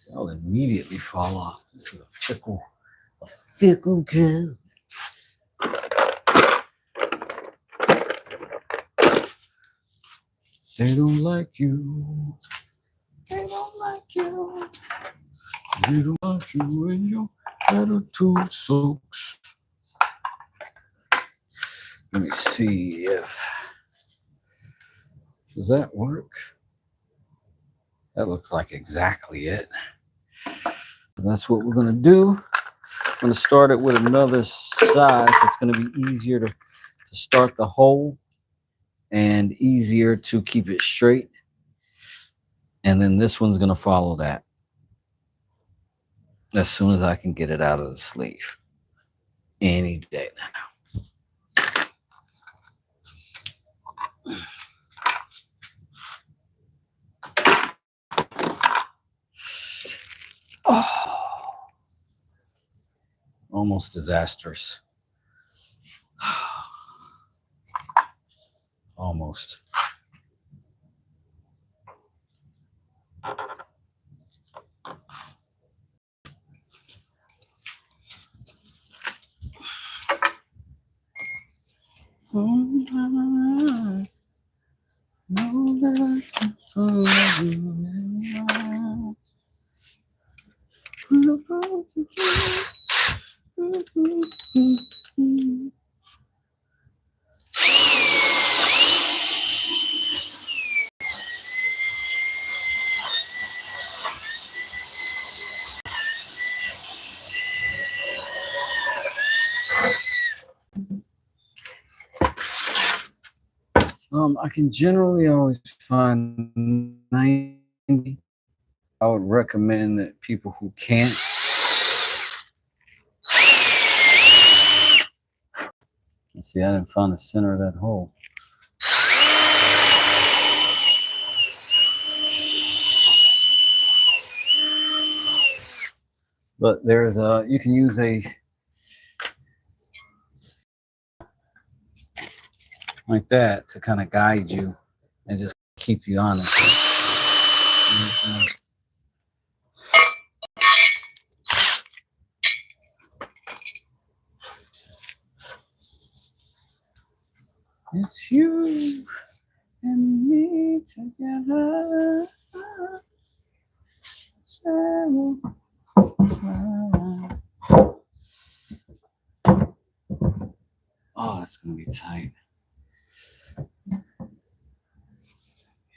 They'll immediately fall off. This is a fickle kid. They don't like you. They don't like you. They don't like you in your attitude soaks. Let me see if does that work? That looks like exactly it. That's what we're gonna do. I'm gonna start it with another size. It's gonna be easier to start the hole and easier to keep it straight. And then this one's gonna follow that as soon as I can get it out of the sleeve. Any day now. Oh, almost disastrous. Almost. Know that I can follow you. I can generally always find 90. I would recommend that people who can't. Let's see, I didn't find the center of that hole. But there's you can use a like that to kind of guide you and just keep you honest. It's you and me together. Oh, that's gonna be tight.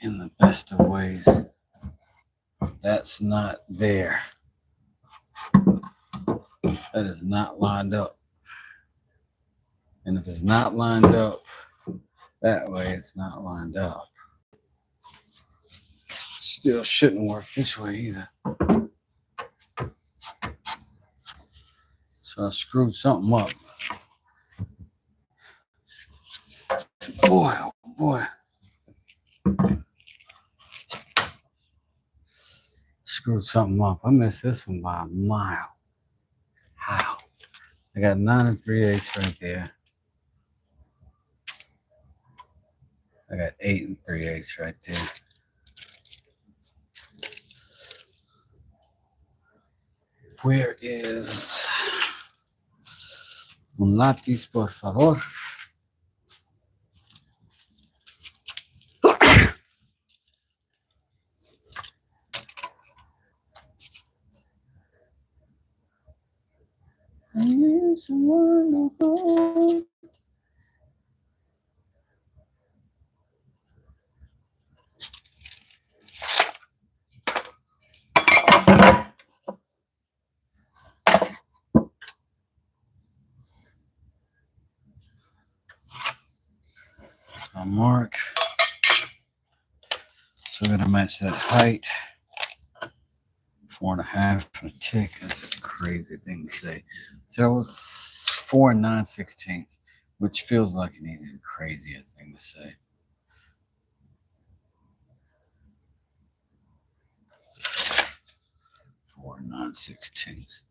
In the best of ways, that's not there. That is not lined up. And if it's not lined up that way, it's not lined up. Still shouldn't work this way either. So I screwed something up. Boy, oh boy. Screwed something up. I missed this one by a mile. How? I got 9 3/8 right there. I got 8 3/8 right there. Where is un lápiz, por favor? I need someone to hold. That's my mark. So I'm gonna match that height. 4.5 and a tick. That's a crazy thing to say. So that was 4 9/16, which feels like an even crazier thing to say. 4 9/16.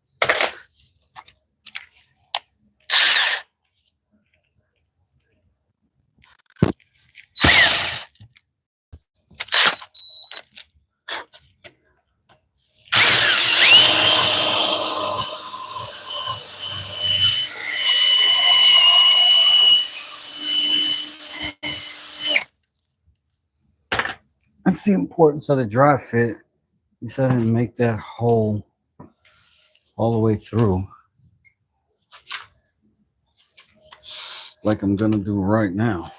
That's the importance of the dry fit. You said I didn't make that hole all the way through, like I'm gonna do right now.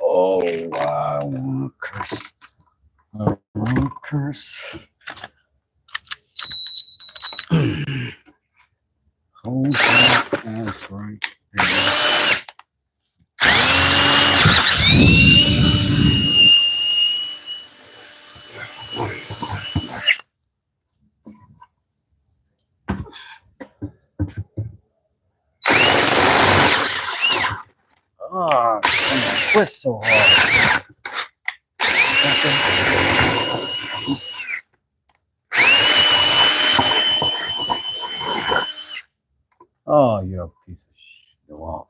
Oh, I want to curse. I want to curse. Hold that ass right there. Ah, oh, twist so hard. Oh, you're a piece of shit. Go off.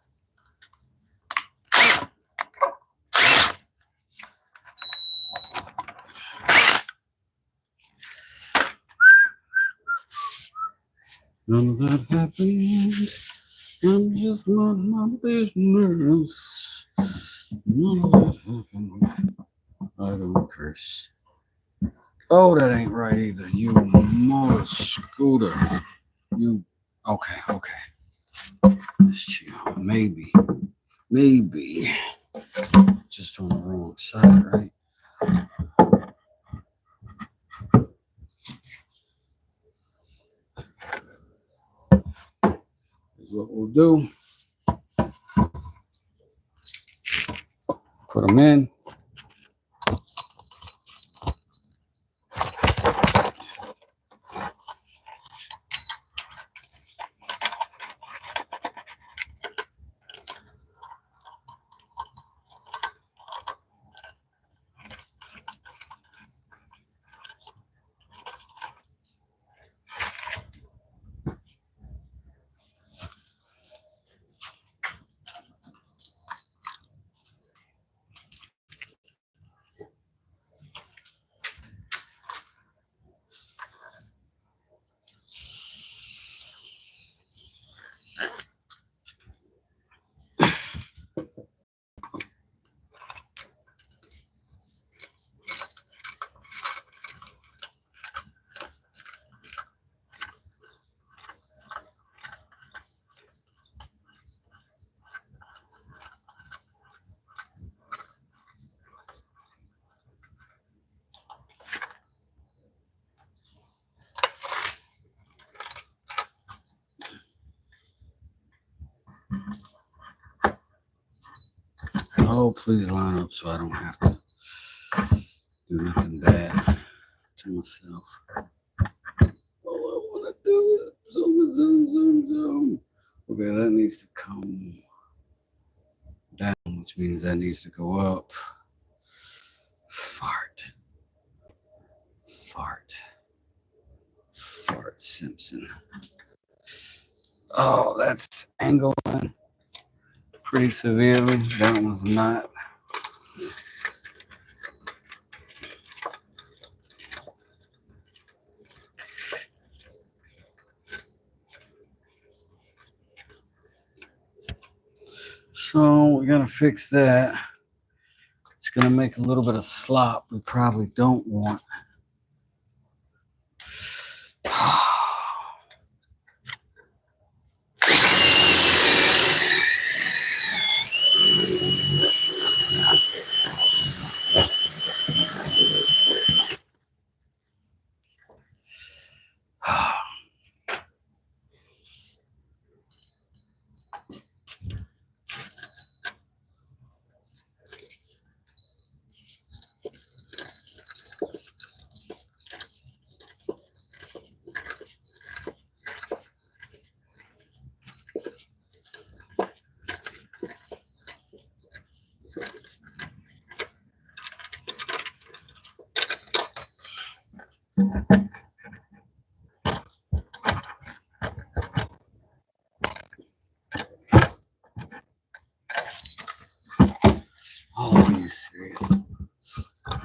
None of that happened. I'm just not my business. None of that happened. I don't curse. Oh, that ain't right either. You motor scooter. You. Okay, okay. Let's chill. Maybe. Just on the wrong side, right? Here's what we'll do. Put them in. Oh, please line up so I don't have to do nothing bad to myself. Oh, I want to do it. Zoom. Okay, that needs to come down, which means that needs to go up. Fart Simpson. Oh, that's angling pretty severely. That one's not. So we're gonna fix that. It's gonna make a little bit of slop we probably don't want. Oh, are you serious?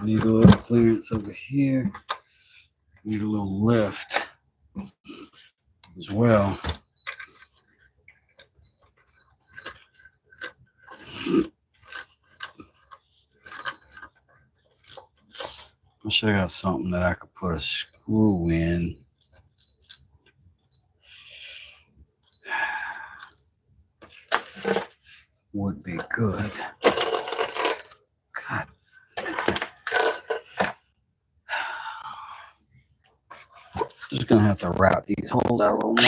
Need a little clearance over here. Need a little lift as well. I should have got something that I could put a screw in. Would be good. God. Just gonna have to wrap these holes out a little more.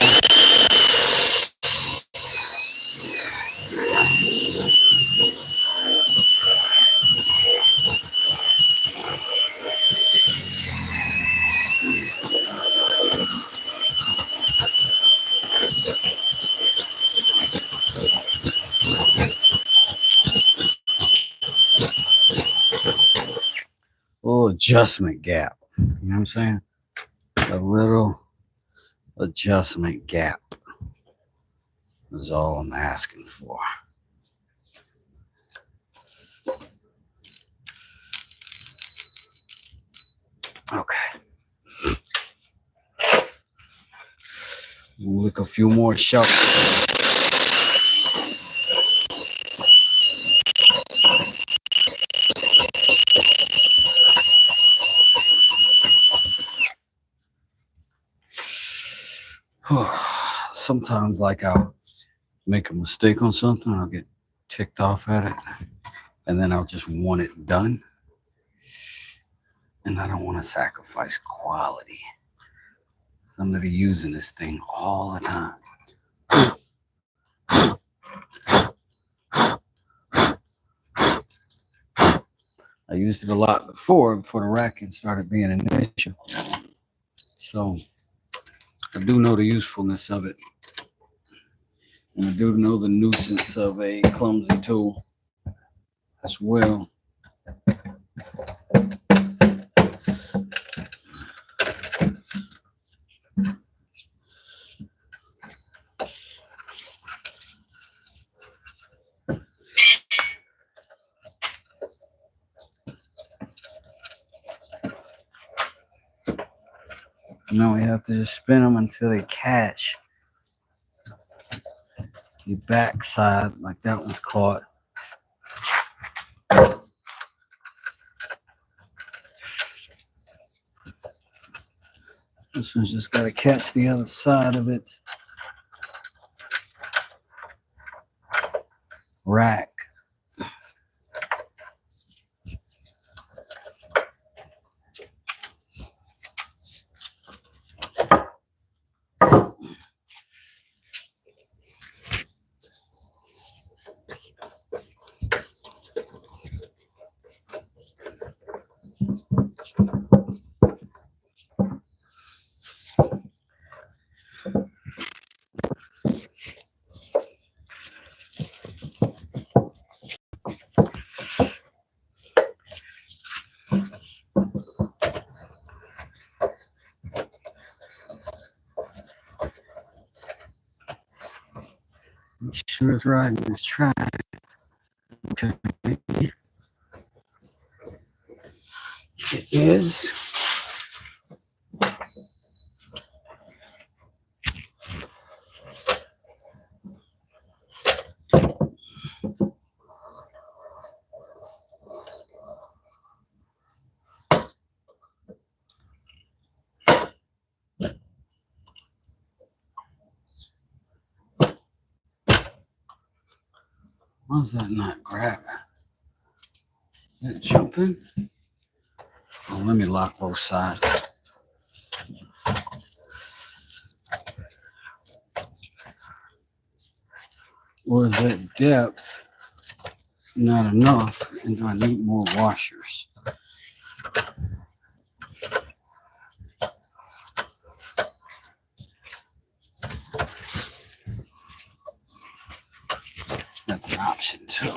A little adjustment gap. You know what I'm saying? A little adjustment gap is all I'm asking for. Okay. We'll lick a few more shelves. Sometimes, like, I'll make a mistake on something, I'll get ticked off at it, and then I'll just want it done. And I don't want to sacrifice quality. I'm going to be using this thing all the time. I used it a lot before the racking started being an issue. So I do know the usefulness of it. And I do know the nuisance of a clumsy tool as well. Now we have to just spin them until they catch the back side, like that one's caught. This one's just got to catch the other side of its rack. Sure it's riding this track. Okay. It is. Why is that not grabbing? Is it jumping? Oh, let me lock both sides. Or is that depth not enough? And do I need more washers? That's an option too.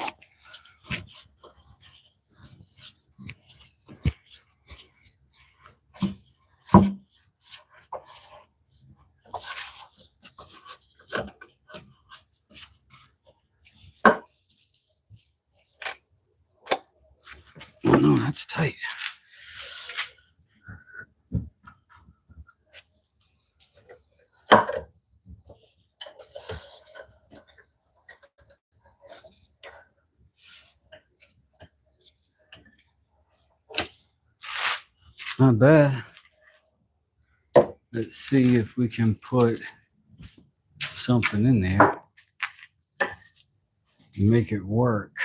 Oh no, that's tight. Not bad. Let's see if we can put something in there and make it work.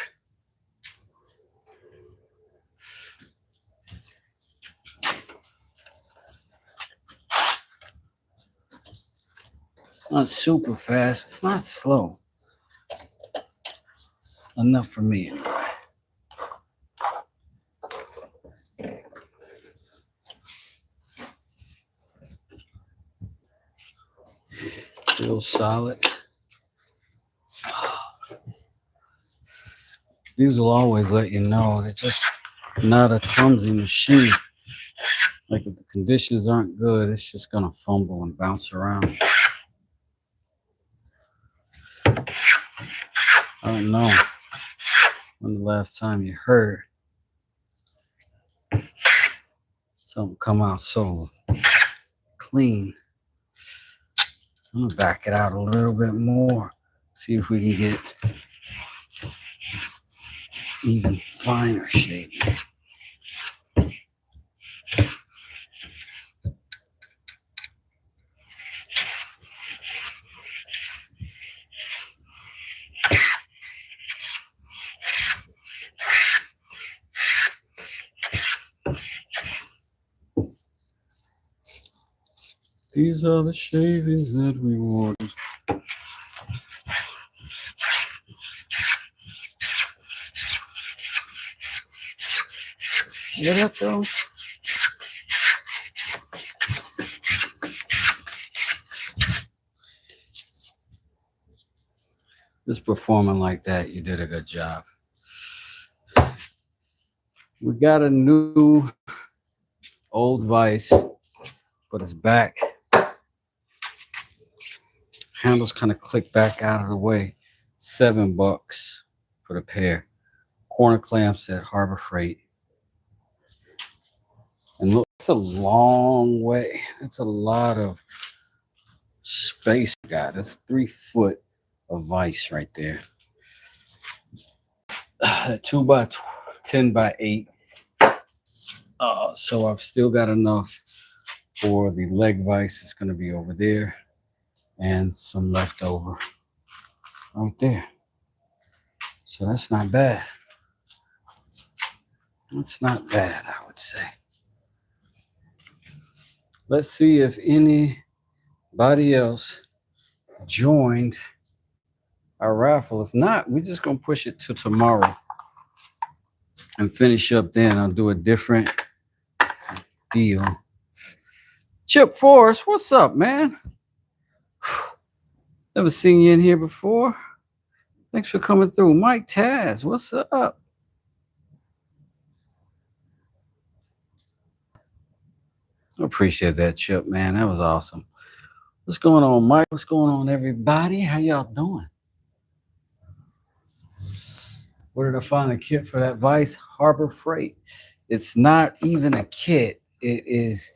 It's not super fast. It's not slow. Enough for me anyway. Still solid. These will always let you know they're just not a clumsy machine. Like if the conditions aren't good, it's just gonna fumble and bounce around. I don't know when the last time you heard something come out so clean. I'm gonna back it out a little bit more. See if we can get even finer shape. These are the shavings that we want. Hear that though? Just performing like that, you did a good job. We got a new old vise, but it's back. Handles kind of click back out of the way. $7 for the pair. Corner clamps at Harbor Freight. And look, it's a long way. That's a lot of space we got. That's 3 foot of vise right there. 2 by 10 by 8. So I've still got enough for the leg vise. It's going to be over there. And some left over right there. So that's not bad. That's not bad, I would say. Let's see if anybody else joined our raffle. If not, we're just going to push it to tomorrow and finish up then. I'll do a different deal. Chip Forrest, what's up, man? Never seen you in here before. Thanks for coming through. Mike Taz, what's up? I appreciate that, Chip, man. That was awesome. What's going on, Mike? What's going on, everybody? How y'all doing? Where did I find a kit for that vise? Harbor Freight. It's not even a kit. It is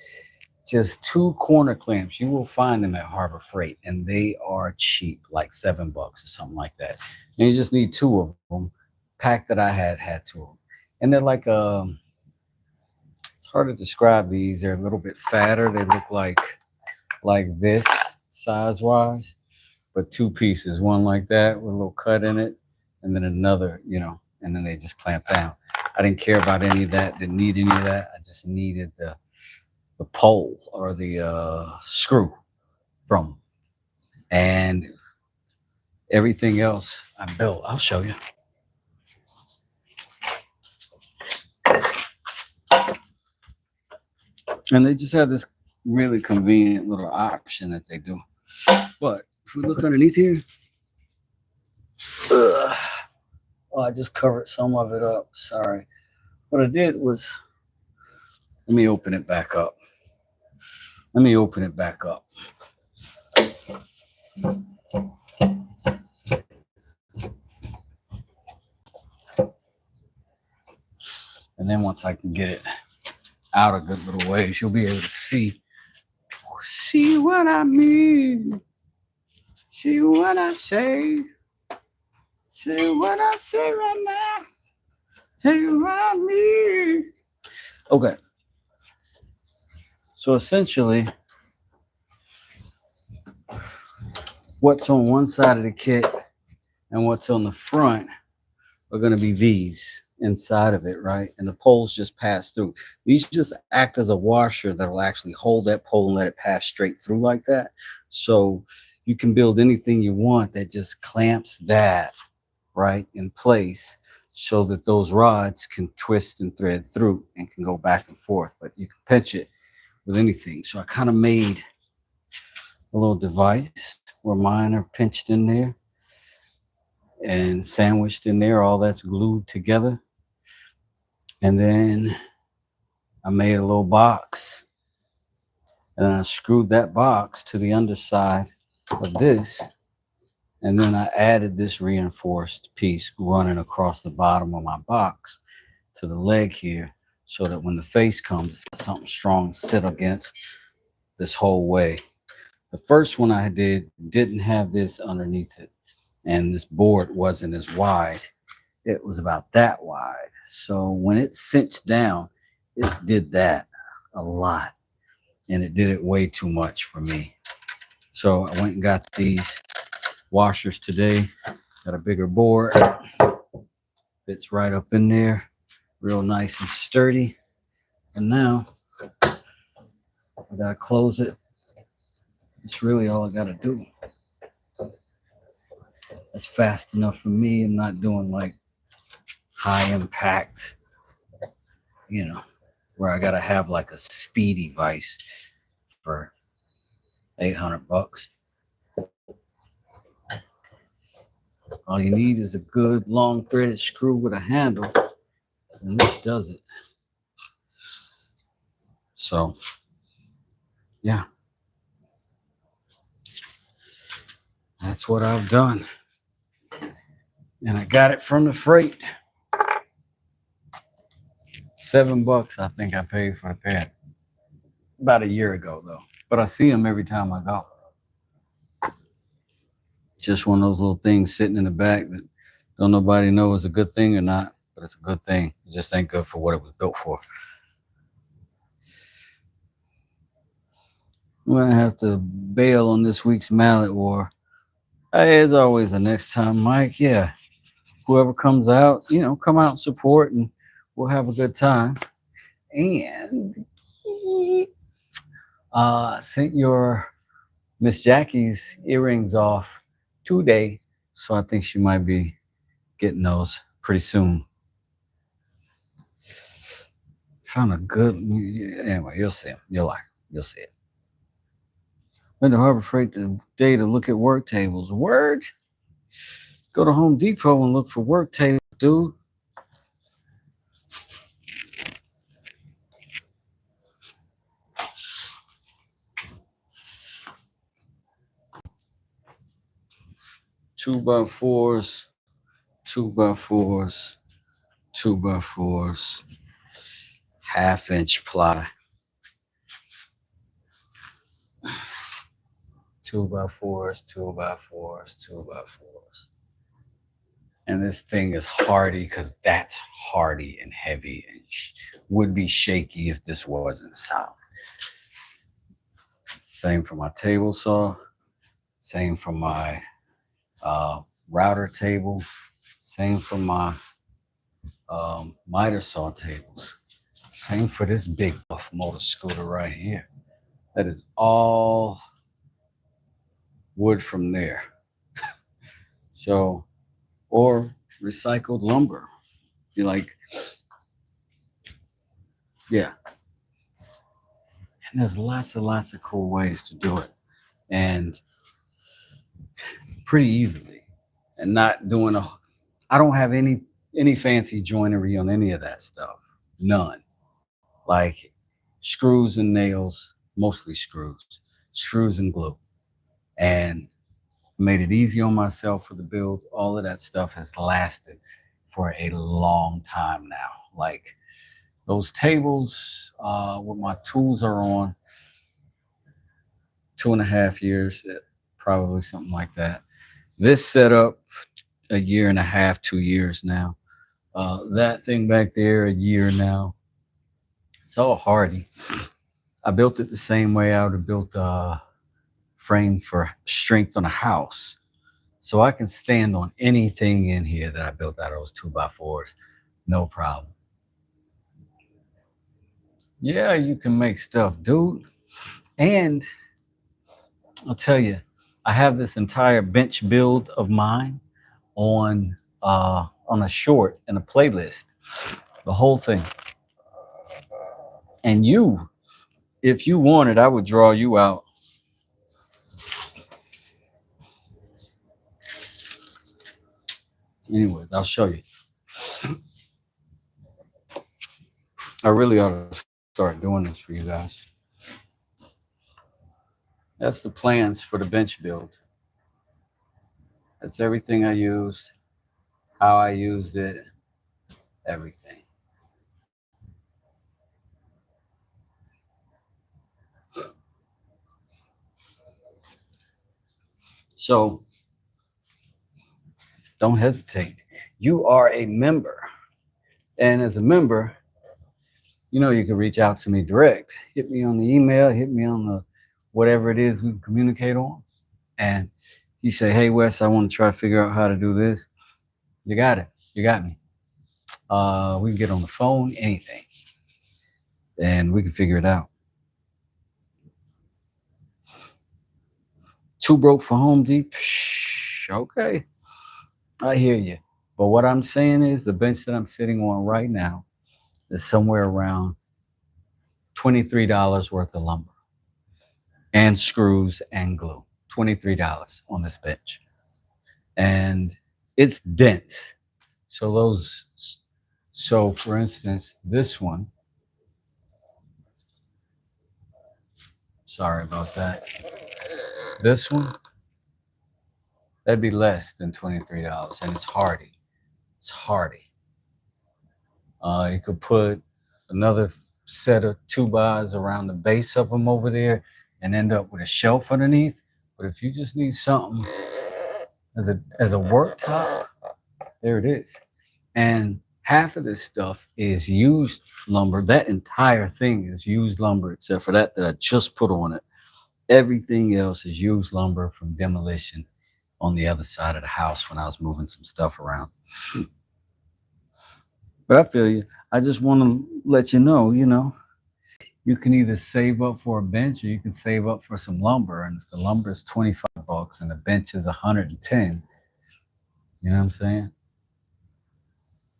just 2 corner clamps. You will find them at Harbor Freight, and they are cheap, like $7 or something like that. And you just need 2 of them. Pack that I had 2 of them, and they're like it's hard to describe these. They're a little bit fatter. They look like this size-wise, but 2 pieces. One like that with a little cut in it, and then another, and then they just clamp down. I didn't care about any of that. Didn't need any of that. I just needed the pole or the screw from them. And everything else I built. I'll show you. And they just have this really convenient little option that they do. But if we look underneath here, I just covered some of it up. Sorry. What I did was, let me open it back up. And then once I can get it out a good little ways, you'll be able to see what I mean. See what I say. Say what I say right now. Hey, around me. Okay. So essentially, what's on one side of the kit and what's on the front are going to be these inside of it, right? And the poles just pass through. These just act as a washer that will actually hold that pole and let it pass straight through like that. So you can build anything you want that just clamps that right in place so that those rods can twist and thread through and can go back and forth. But you can pinch it with anything. So I kind of made a little device where mine are pinched in there and sandwiched in there. All that's glued together. And then I made a little box. And then I screwed that box to the underside of this. And then I added this reinforced piece running across the bottom of my box to the leg here so that when the face comes, it's something strong to sit against this whole way. The first one I did didn't have this underneath it, and this board wasn't as wide. It was about that wide. So when it cinched down, it did that a lot, and it did it way too much for me. So I went and got these washers today. Got a bigger board. Fits right up in there, real nice and sturdy. And now I gotta close it. It's really all I gotta do. That's fast enough for me. I'm not doing like high impact, where I gotta have like a speedy vise for $800. All you need is a good long threaded screw with a handle, and this does it. So, yeah. That's what I've done. And I got it from the freight. $7 I think I paid for a pair. About a year ago though. But I see them every time I go. Just one of those little things sitting in the back that don't nobody know is a good thing or not, but it's a good thing. It just ain't good for what it was built for. I'm gonna have to bail on this week's mallet war. Hey, as always, the next time, Mike. Yeah, whoever comes out, come out and support, and we'll have a good time. And sent your Miss Jackie's earrings off today, so I think she might be getting those pretty soon. Found a good. Anyway, you'll see them. You'll see it. Went to Harbor Freight today to look at work tables. Word? Go to Home Depot and look for work tables, dude. Two by fours, 2x4s, 2x4s, half-inch ply. 2x4s, 2x4s, 2x4s. And this thing is hardy because that's hardy and heavy and would be shaky if this wasn't solid. Same for my table saw. Same for my router table. Same for my miter saw tables. Same for this big buff motor scooter right here. That is all wood from there. So, or recycled lumber. You're like, yeah. And there's lots of cool ways to do it. And pretty easily. And not doing I don't have any fancy joinery on any of that stuff. None. Like screws and nails, mostly screws and glue. And made it easy on myself for the build. All of that stuff has lasted for a long time now. Like Those tables with my tools are on 2.5 years, probably something like that. This setup, a year and a half, 2 years now. That thing back there, a year now. It's all hardy. I built it the same way I would have built a frame for strength on a house. So I can stand on anything in here that I built out of those 2x4s. No problem. Yeah, you can make stuff, dude. And I'll tell you, I have this entire bench build of mine on a short and a playlist, the whole thing. And you, if you wanted, I would draw you out. Anyways, I'll show you. I really ought to start doing this for you guys. That's the plans for the bench build. That's everything I used, how I used it, everything. So don't hesitate. You are a member. And as a member, you know, you can reach out to me direct. Hit me on the email, hit me on the whatever it is we can communicate on. And you say, hey, Wes, I want to try to figure out how to do this. You got it. You got me. We can get on the phone, anything. And we can figure it out. Too broke for Home Depot? Okay. I hear you. But what I'm saying is the bench that I'm sitting on right now is somewhere around $23 worth of lumber and screws and glue. $23 on this bench. And it's dense. So for instance, this one, sorry about that. This one, that'd be less than $23, and it's hardy. It's hardy. You could put another set of 2x around the base of them over there and end up with a shelf underneath. But if you just need something as a worktop, there it is. And half of this stuff is used lumber. That entire thing is used lumber, except for that I just put on it. Everything else is used lumber from demolition on the other side of the house when I was moving some stuff around. But I feel you. I just want to let you know, you can either save up for a bench or you can save up for some lumber. And if the lumber is $25 and the bench is $110, you know what I'm saying?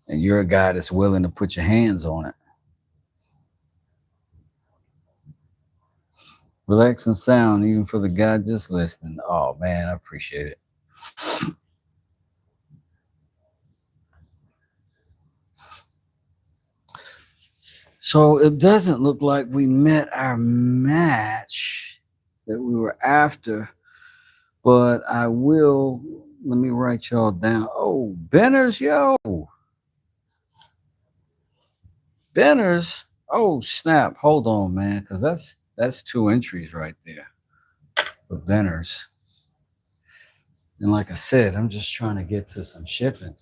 And you're a guy that's willing to put your hands on it. Relax and sound, even for the guy just listening. Oh, man, I appreciate it. So it doesn't look like we met our match that we were after, but I will, let me write y'all down. Oh, Benners, yo. Benners. Oh, snap. Hold on, man, because that's 2 entries right there for Benners. And like I said, I'm just trying to get to some shipping.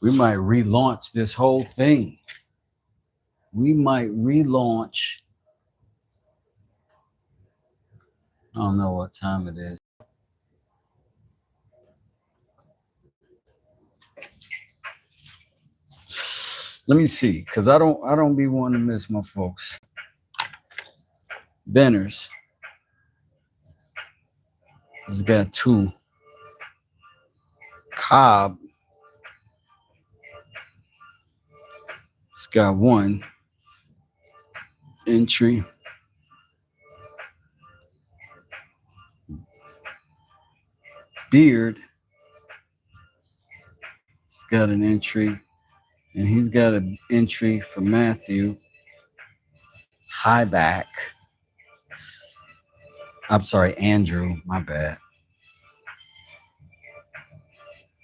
We might relaunch this whole thing. We might relaunch. I don't know what time it is. Let me see, because I don't be wanting to miss my folks. Benners has got 2. Cobb, it's got 1 entry. Beard, it's got an entry, and he's got an entry for Matthew. Highback. I'm sorry, Andrew, my bad.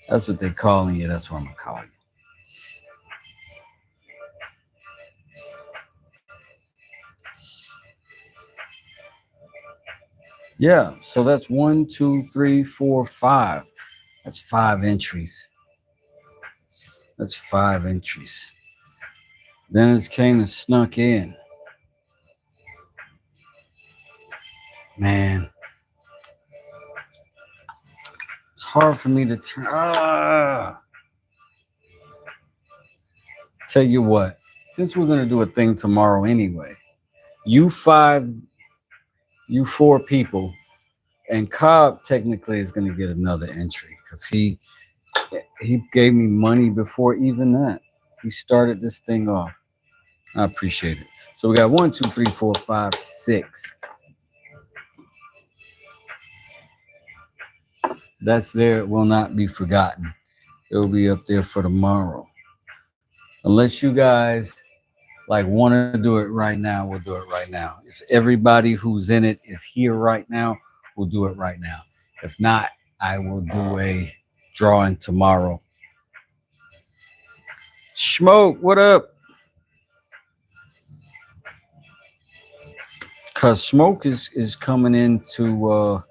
That's what they're calling you. That's what I'm going to call you. Yeah, so that's 1, 2, 3, 4, 5. That's 5 entries. That's 5 entries. Then it came and snuck in. Man, it's hard for me to turn. Tell you what, since we're gonna do a thing tomorrow anyway, you 5, you 4 people, and Cobb technically is gonna get another entry because he gave me money before even that. He started this thing off. I appreciate it. So we got 1, 2, 3, 4, 5, 6. That's there. It will not be forgotten. It will be up there for tomorrow. Unless you guys like want to do it right now, we'll do it right now. If everybody who's in it is here right now, we'll do it right now. If not, I will do a drawing tomorrow. Smoke, what up? Cause Smoke is coming into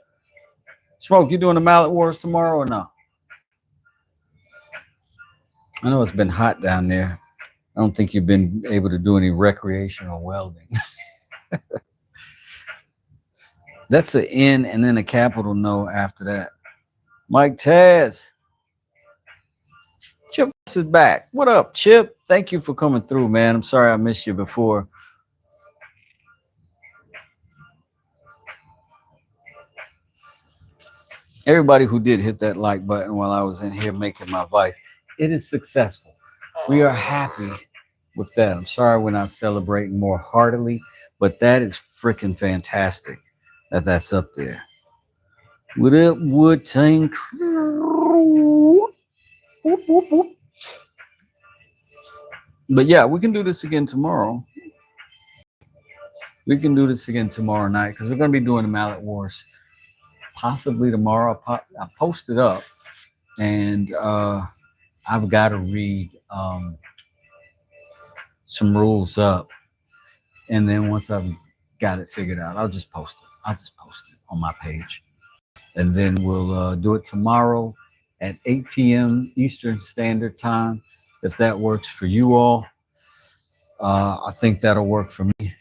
Smoke. You doing the Mallet Wars tomorrow or no? I know it's been hot down there. I don't think you've been able to do any recreational welding. That's an N and then a capital no after that. Mike Taz. Chip is back. What up, Chip? Thank you for coming through, man. I'm sorry I missed you before. Everybody who did hit that like button while I was in here making my vice, it is successful. We are happy with that. I'm sorry we're not celebrating more heartily, but that is freaking fantastic that that's up there. What up, Wood Tank? Whoop, whoop, whoop. But yeah, we can do this again tomorrow. We can do this again tomorrow night because we're going to be doing the Mallet Wars possibly tomorrow. I posted up and I've got to read some rules up. And then once I've got it figured out, I'll just post it. I'll just post it on my page. And then we'll do it tomorrow at 8 p.m. Eastern Standard Time. If that works for you all, I think that'll work for me.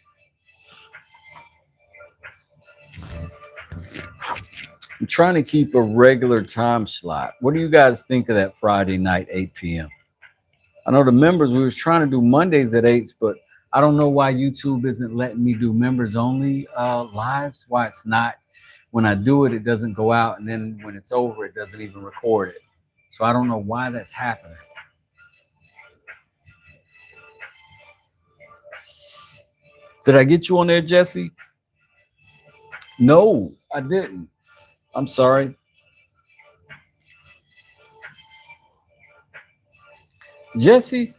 I'm trying to keep a regular time slot. What do you guys think of that Friday night, 8 p.m.? I know the members, we was trying to do Mondays at 8, but I don't know why YouTube isn't letting me do members only lives, why it's not. When I do it, it doesn't go out, and then when it's over, it doesn't even record it. So I don't know why that's happening. Did I get you on there, Jesse? No, I didn't. I'm sorry. Jesse,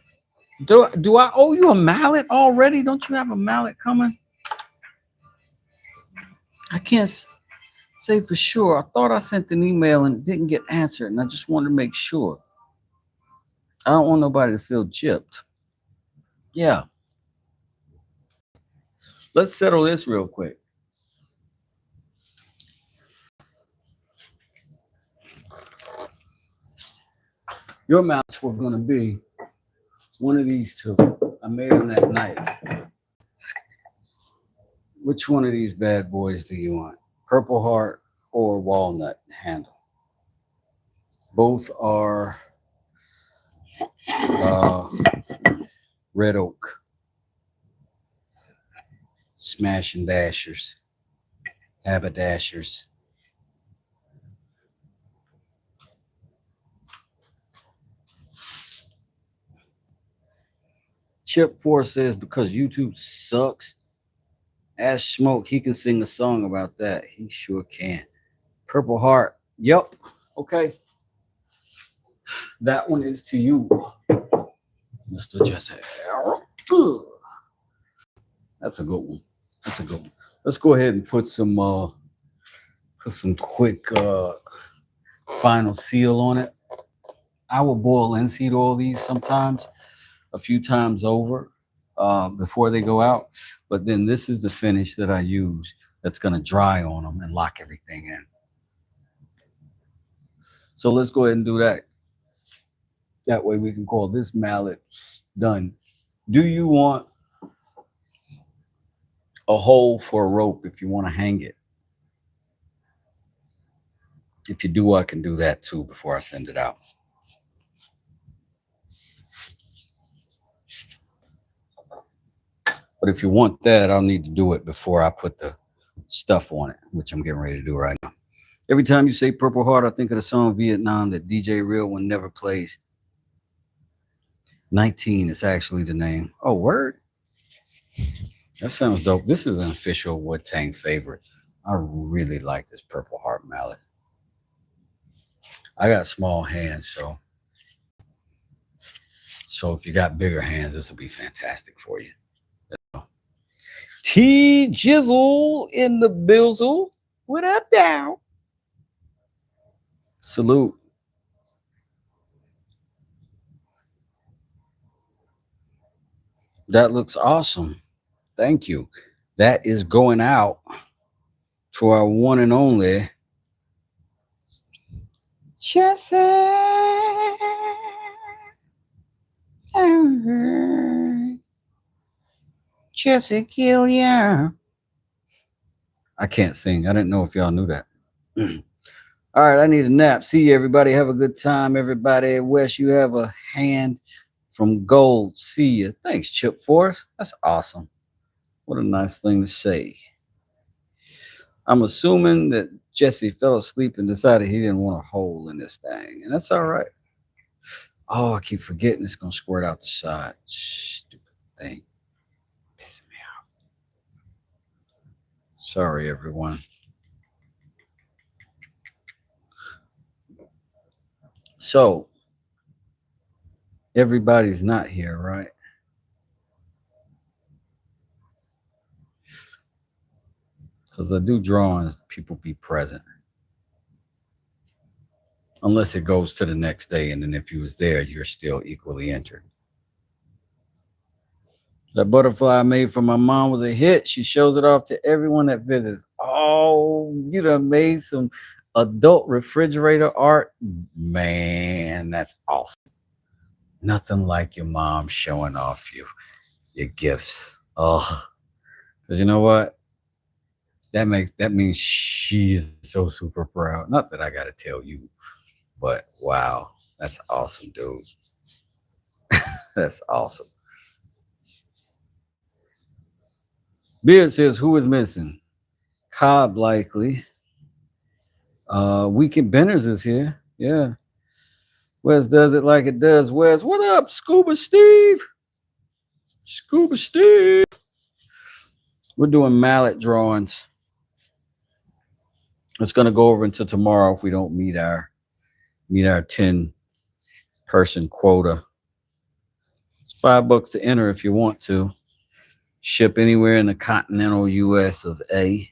do I owe you a mallet already? Don't you have a mallet coming? I can't say for sure. I thought I sent an email and it didn't get answered, and I just wanted to make sure. I don't want nobody to feel gypped. Yeah. Let's settle this real quick. Your mounts were going to be one of these two. I made them that night. Which one of these bad boys do you want? Purple Heart or Walnut handle? Both are Red Oak. Smash and Dashers. Haberdashers. Chip 4 says because YouTube sucks. Ask Smoke, he can sing a song about that. He sure can. Purple Heart. Yep. Okay. That one is to you, Mr. Jesse. That's a good one. That's a good one. Let's go ahead and put some quick final seal on it. I will boil linseed oil these sometimes, a few times over before they go out. But then this is the finish that I use. that's going to dry on them and lock everything in. So let's go ahead and do that. That way we can call this mallet done. Do you want a hole for a rope if you want to hang it? If you do, I can do that too before I send it out. But if you want that, I'll need to do it before I put the stuff on it, which I'm getting ready to do right now. Every time you say Purple Heart, I think of the song Vietnam that DJ Real One never plays. 19 is actually the name. Oh, word? That sounds dope. This is an official Wu-Tang favorite. I really like this Purple Heart mallet. I got small hands, so if you got bigger hands, this will be fantastic for you. T Jizzle in the bizzle. What up, now? Salute. That looks awesome. Thank you. That is going out to our one and only Jesse. Jesse kill ya. I can't sing. I didn't know if y'all knew that. All right, I need a nap. See you, everybody. Have a good time, everybody. Wes, you have a hand from gold. See you. Thanks, Chip Forrest. That's awesome. What a nice thing to say. I'm assuming that Jesse fell asleep and decided he didn't want a hole in this thing, and that's all right. Oh, I keep forgetting it's going to squirt out the side. Stupid thing. Pissing me out. Sorry, everyone. So, everybody's not here, right? Because I do drawings, people be present. Unless it goes to the next day, and then if you was there, you're still equally entered. That butterfly I made for my mom was a hit. She shows it off to everyone that visits. Oh, you done made some adult refrigerator art. Man, that's awesome. Nothing like your mom showing off your gifts. Oh, because you know what? That means she is so super proud. Not that I gotta tell you, but wow, that's awesome, dude. That's awesome. Beard says, who is missing? Cobb likely. Weekend Benners is here. Yeah. Wes does it like it does. Wes, what up, Scuba Steve? Scuba Steve. We're doing mallet drawings. It's gonna go over until tomorrow if we don't meet our 10-person quota. It's $5 to enter if you want to. Ship anywhere in the continental US of A.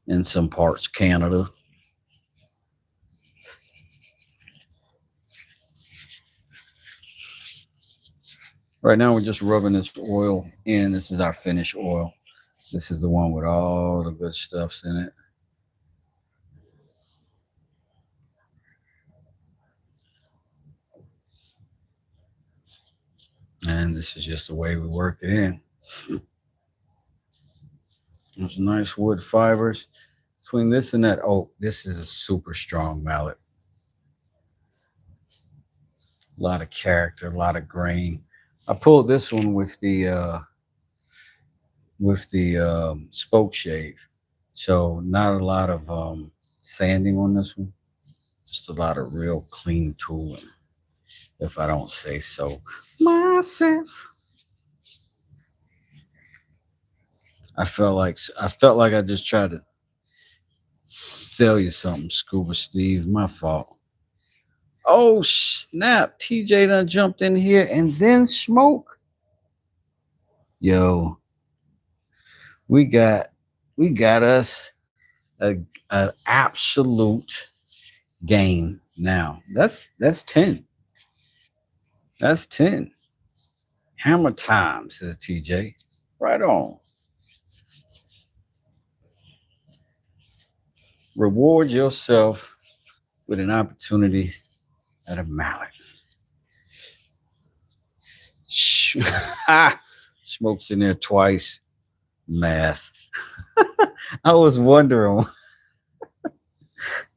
In some parts Canada. Right now we're just rubbing this oil in. This is our finished oil. This is the one with all the good stuffs in it. And this is just the way we work it in. There's nice wood fibers. Between this and that oak, this is a super strong mallet. A lot of character, a lot of grain. I pulled this one with the spoke shave. So not a lot of sanding on this one. Just a lot of real clean tooling, if I don't say so myself. I felt like I just tried to sell you something, Scuba Steve. My fault. Oh snap! TJ done jumped in here and then smoke. Yo, we got us an absolute game now. That's 10. That's 10. Hammer time, says TJ. Right on. Reward yourself with an opportunity at a mallet. Smokes in there twice. Math. I was wondering.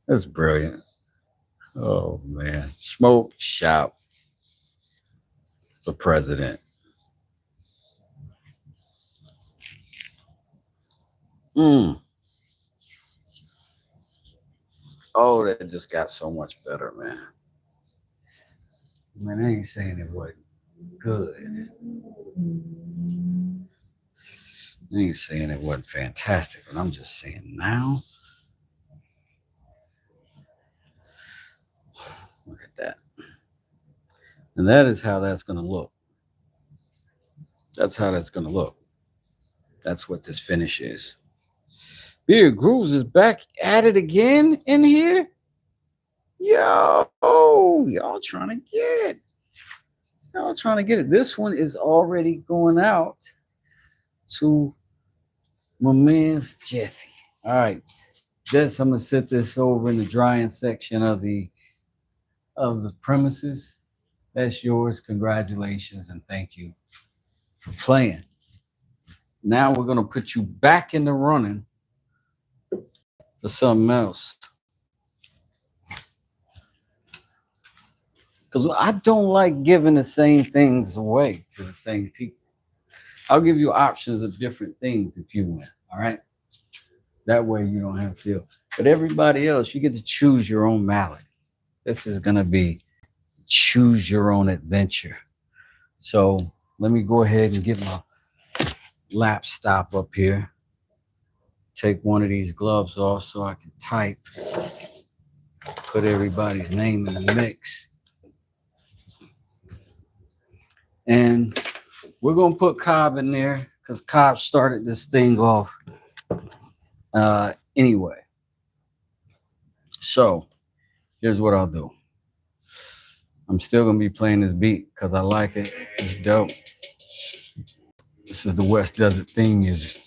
That's brilliant. Oh man. Smoke shop for president. Mm. Oh, that just got so much better, man. Man, I ain't saying it wasn't good. I ain't saying it wasn't fantastic, but I'm just saying now. Look at that. And that is how that's going to look. That's how that's going to look. That's what this finish is. Beard Grooves is back at it again in here. Yo, y'all trying to get it. Y'all trying to get it. This one is already going out to my man's Jesse. All right. Jess, I'm going to set this over in the drying section of the premises. That's yours. Congratulations and thank you for playing. Now we're going to put you back in the running for something else. Because I don't like giving the same things away to the same people. I'll give you options of different things if you win. All right. That way you don't have to. But everybody else, you get to choose your own mallet. This is going to be choose your own adventure. So let me go ahead and get my lap stop up here. Take one of these gloves off so I can type. Put everybody's name in the mix. And we're going to put Cobb in there because Cobb started this thing off anyway. So here's what I'll do. I'm still going to be playing this beat because I like it. It's dope. This is the West Desert theme music.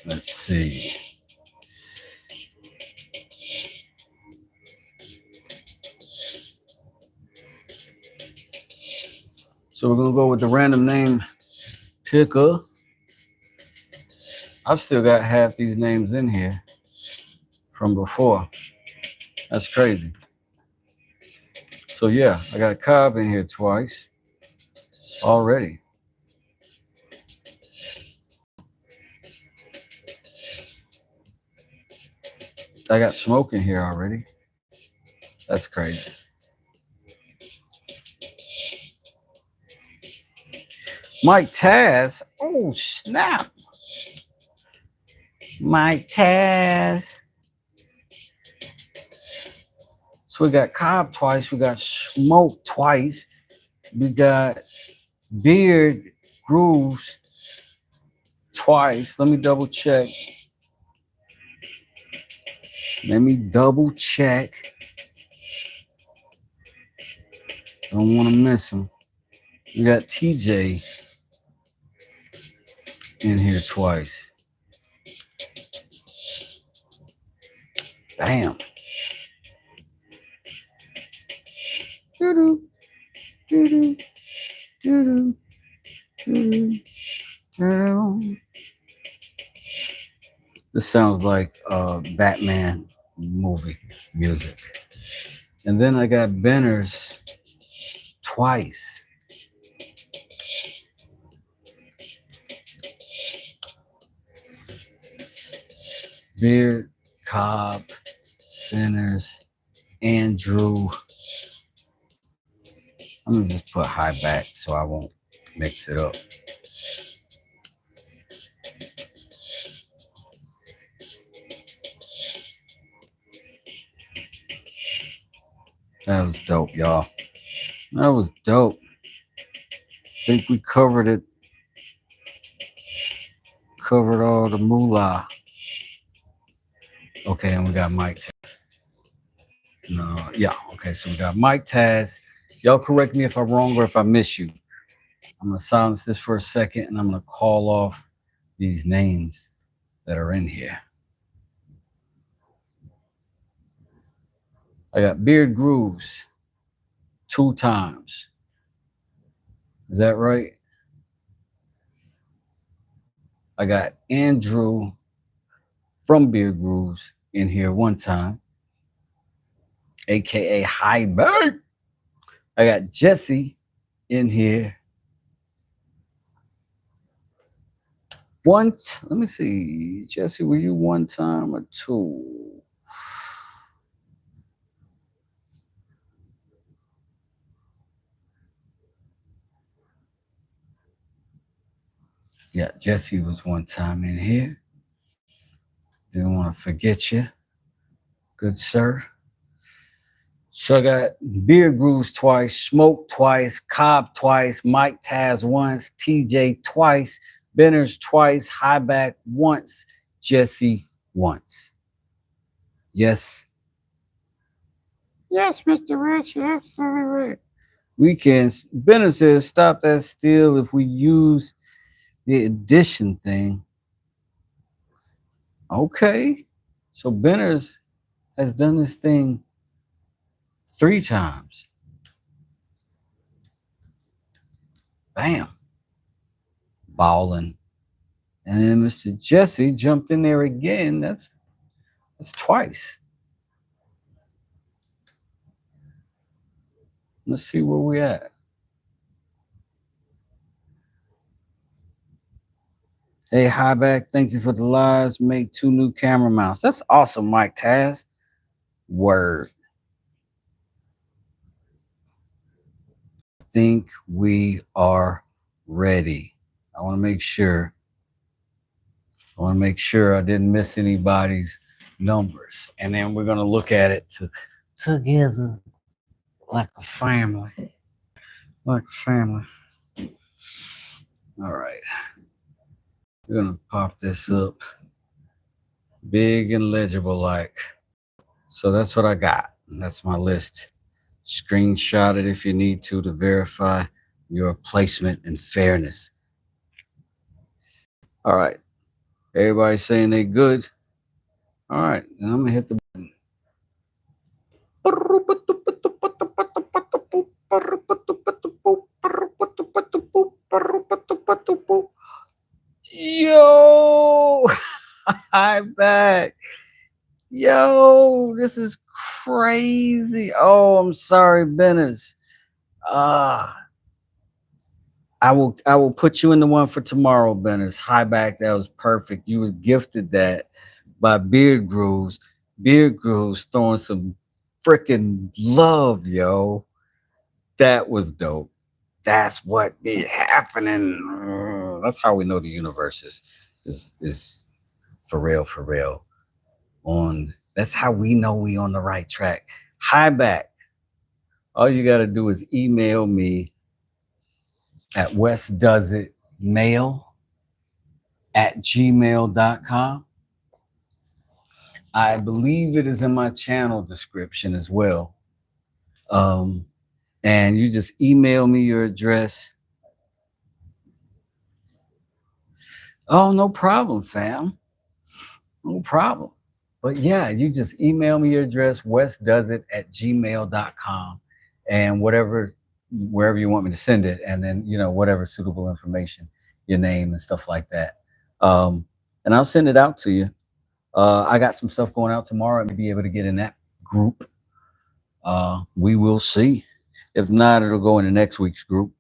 Let's see. So we're going to go with the random name picker. I've still got half these names in here from before. That's crazy. So yeah, I got Cobb in here twice already. I got Smoke in here already. That's crazy. Mike Taz. Oh, snap. Mike Taz. So we got Cobb twice. We got Smoke twice. We got Beard Grooves twice. Let me double check. Don't want to miss him. We got TJ in here twice. Damn. Doo-doo, doo-doo, doo-doo, doo-doo, doo-doo. This sounds like Batman movie music. And then I got Benners twice. Beard, Cobb, Benners, Andrew. I'm going to just put high back so I won't mix it up. That was dope, y'all. That was dope. I think we covered it. Covered all the moolah. Okay, and we got Mike Taz. No, yeah. Okay, so we got Mike Taz. Y'all correct me if I'm wrong or if I miss you. I'm going to silence this for a second, and I'm going to call off these names that are in here. I got Beard Grooves 2 times. Is that right? I got Andrew from Beard Grooves in here 1 time, aka Highberg. I got Jesse in here. Let me see. Jesse, were you 1 time or 2? Yeah, Jesse was 1 time in here. Didn't want to forget you. Good sir. So I got Beard Grooves twice, Smoke twice, Cobb twice, Mike Taz once, TJ twice, Benners twice, Highback once, Jesse once. Yes. Yes, Mr. Rich, you're absolutely right. Weekends. Benner says stop that steal if we use the addition thing. Okay. So Benner's has done this thing 3 times. Bam. Balling. And then Mr. Jesse jumped in there again. That's twice. Let's see where we at. Hey, Highback, thank you for the lives. Make 2 new camera mounts. That's awesome, Mike Taz. Word. I think we are ready. I want to make sure I didn't miss anybody's numbers. And then we're going to look at it together like a family. Like a family. All right. We're going to pop this up big and legible like. So that's what I got. That's my list. Screenshot it if you need to verify your placement and fairness. All right. Everybody's saying they good. All right. And I'm going to hit the button. Yo, I'm back. Yo, this is crazy. Oh, I'm sorry, Benners. I will put you in the one for tomorrow, Benners. Highback, that was perfect. You was gifted that by Beard Grooves. Beard Grooves throwing some freaking love, yo. That was dope. That's what be happening. That's how we know the universe is for real, for real. That's how we know we on the right track. Highback. All you gotta do is email me at westdoesitmail@gmail.com. I believe it is in my channel description as well. And you just email me your address. Oh, no problem, fam. No problem. But yeah, you just email me your address, westdoesit@gmail.com, and wherever you want me to send it, and then whatever suitable information, your name and stuff like that. And I'll send it out to you. I got some stuff going out tomorrow. I may be able to get in that group. We will see. If not, it'll go in the next week's group.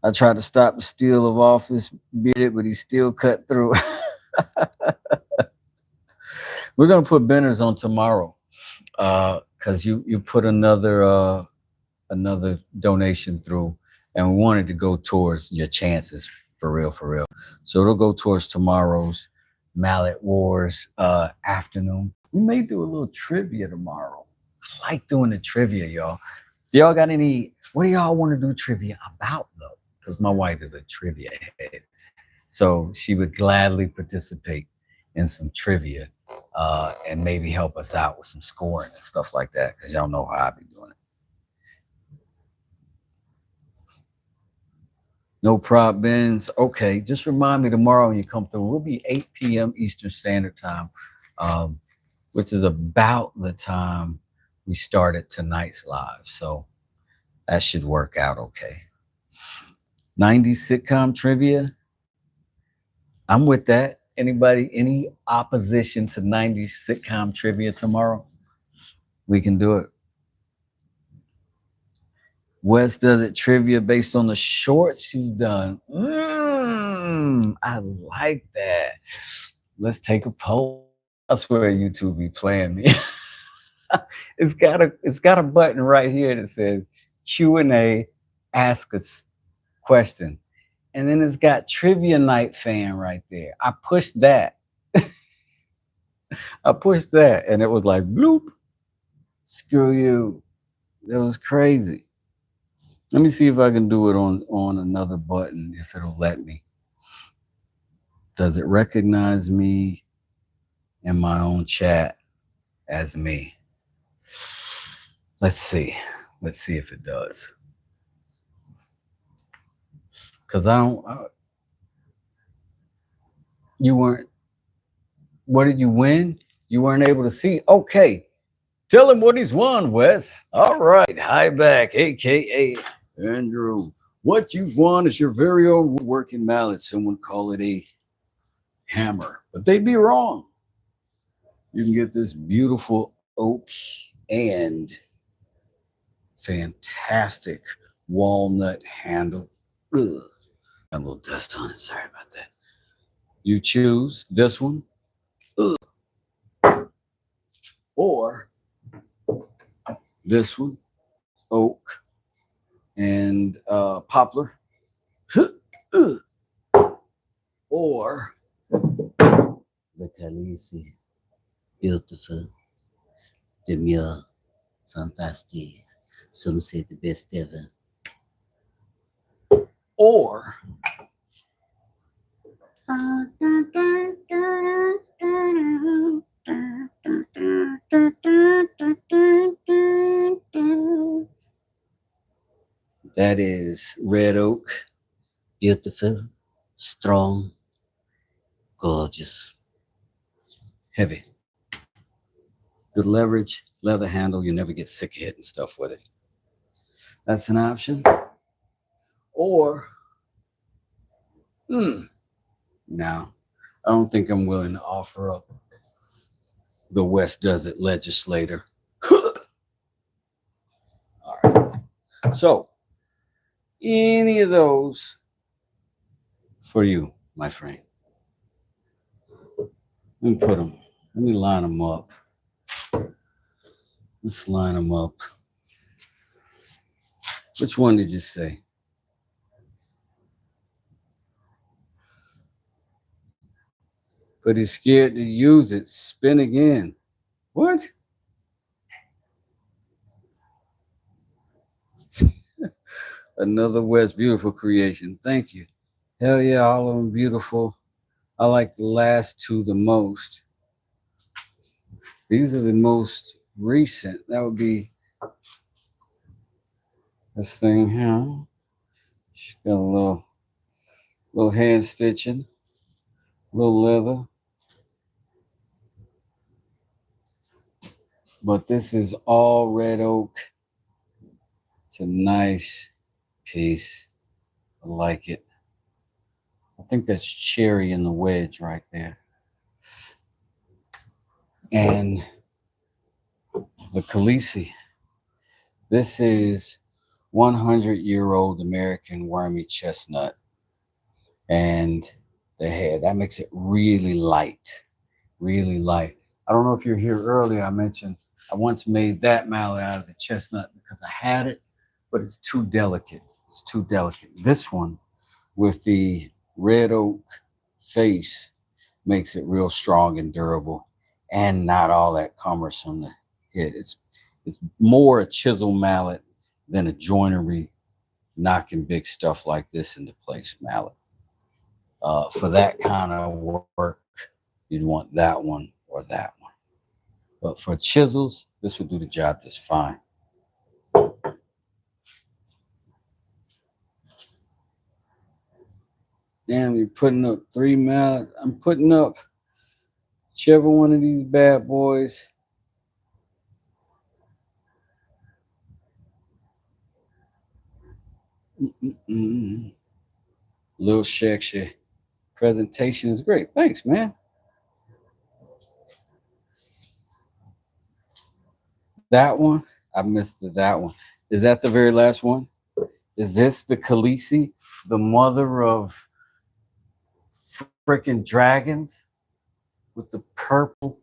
I tried to stop the steal of office, beat it, but he still cut through. We're gonna put Benners on tomorrow, because you put another donation through, and we wanted to go towards your chances for real, for real. So it'll go towards tomorrow's Mallet Wars afternoon. We may do a little trivia tomorrow. I like doing the trivia, y'all. Y'all got what do y'all want to do trivia about though? Because my wife is a trivia head, so she would gladly participate in some trivia and maybe help us out with some scoring and stuff like that, because y'all know how I be doing it. No prop bins. Okay, just remind me tomorrow when you come through. We'll be 8 p.m. Eastern Standard Time, um, which is about the time we started tonight's live. So that should work out okay. 90s sitcom trivia. I'm with that. Anybody, any opposition to 90s sitcom trivia tomorrow? We can do it. Wes does it trivia based on the shorts you've done. I like that. Let's take a poll. I swear YouTube be playing me. It's got a button right here that says Q&A, ask a question. And then it's got Trivia Night Fan right there. I pushed that. And it was like bloop. Screw you. That was crazy. Let me see if I can do it on another button, if it'll let me. Does it recognize me in my own chat as me? Let's see. Let's see if it does. Because what did you win? You weren't able to see. Okay. Tell him what he's won, Wes. All right. Hi back, a.k.a. Andrew. What you've won is your very own woodworking mallet. Someone call it a hammer, but they'd be wrong. You can get this beautiful oak and fantastic walnut handle. Ugh. Got a little dust on it. Sorry about that. You choose this one. Ugh. Or this one, oak and poplar. Or the Khaleesi, beautiful, demure, fantastic. Some say the best ever. Or that is red oak, beautiful, strong, gorgeous, heavy. Good leverage, leather handle. You never get sick of hitting stuff with it. That's an option. Or, now, I don't think I'm willing to offer up the West Desert legislator. All right. So, any of those for you, my friend. Let me line them up. Let's line them up. Which one did you say? But he's scared to use it. Spin again. What? Another West beautiful creation. Thank you. Hell yeah, all of them beautiful. I like the last two the most. These are the most recent. That would be this thing here. She's got a little hand stitching, little leather. But this is all red oak. It's a nice piece. I like it. I think that's cherry in the wedge right there. And the Khaleesi. This is 100-year-old American wormy chestnut. And the hair, that makes it really light. Really light. I don't know if you're here earlier. I mentioned I once made that mallet out of the chestnut because I had it, but it's too delicate. It's too delicate. This one with the red oak face makes it real strong and durable and not all that cumbersome to hit. It's more a chisel mallet than a joinery knocking big stuff like this into place mallet. For that kind of work, you'd want that one or that one. But for chisels, this would do the job just fine. Damn, you're putting up 3 miles. I'm putting up whichever one of these bad boys. Mm-mm. Little Shakespeare. Presentation is great. Thanks, man. That one, I missed that one. Is that the very last one? Is this the Khaleesi, the mother of freaking dragons with the purple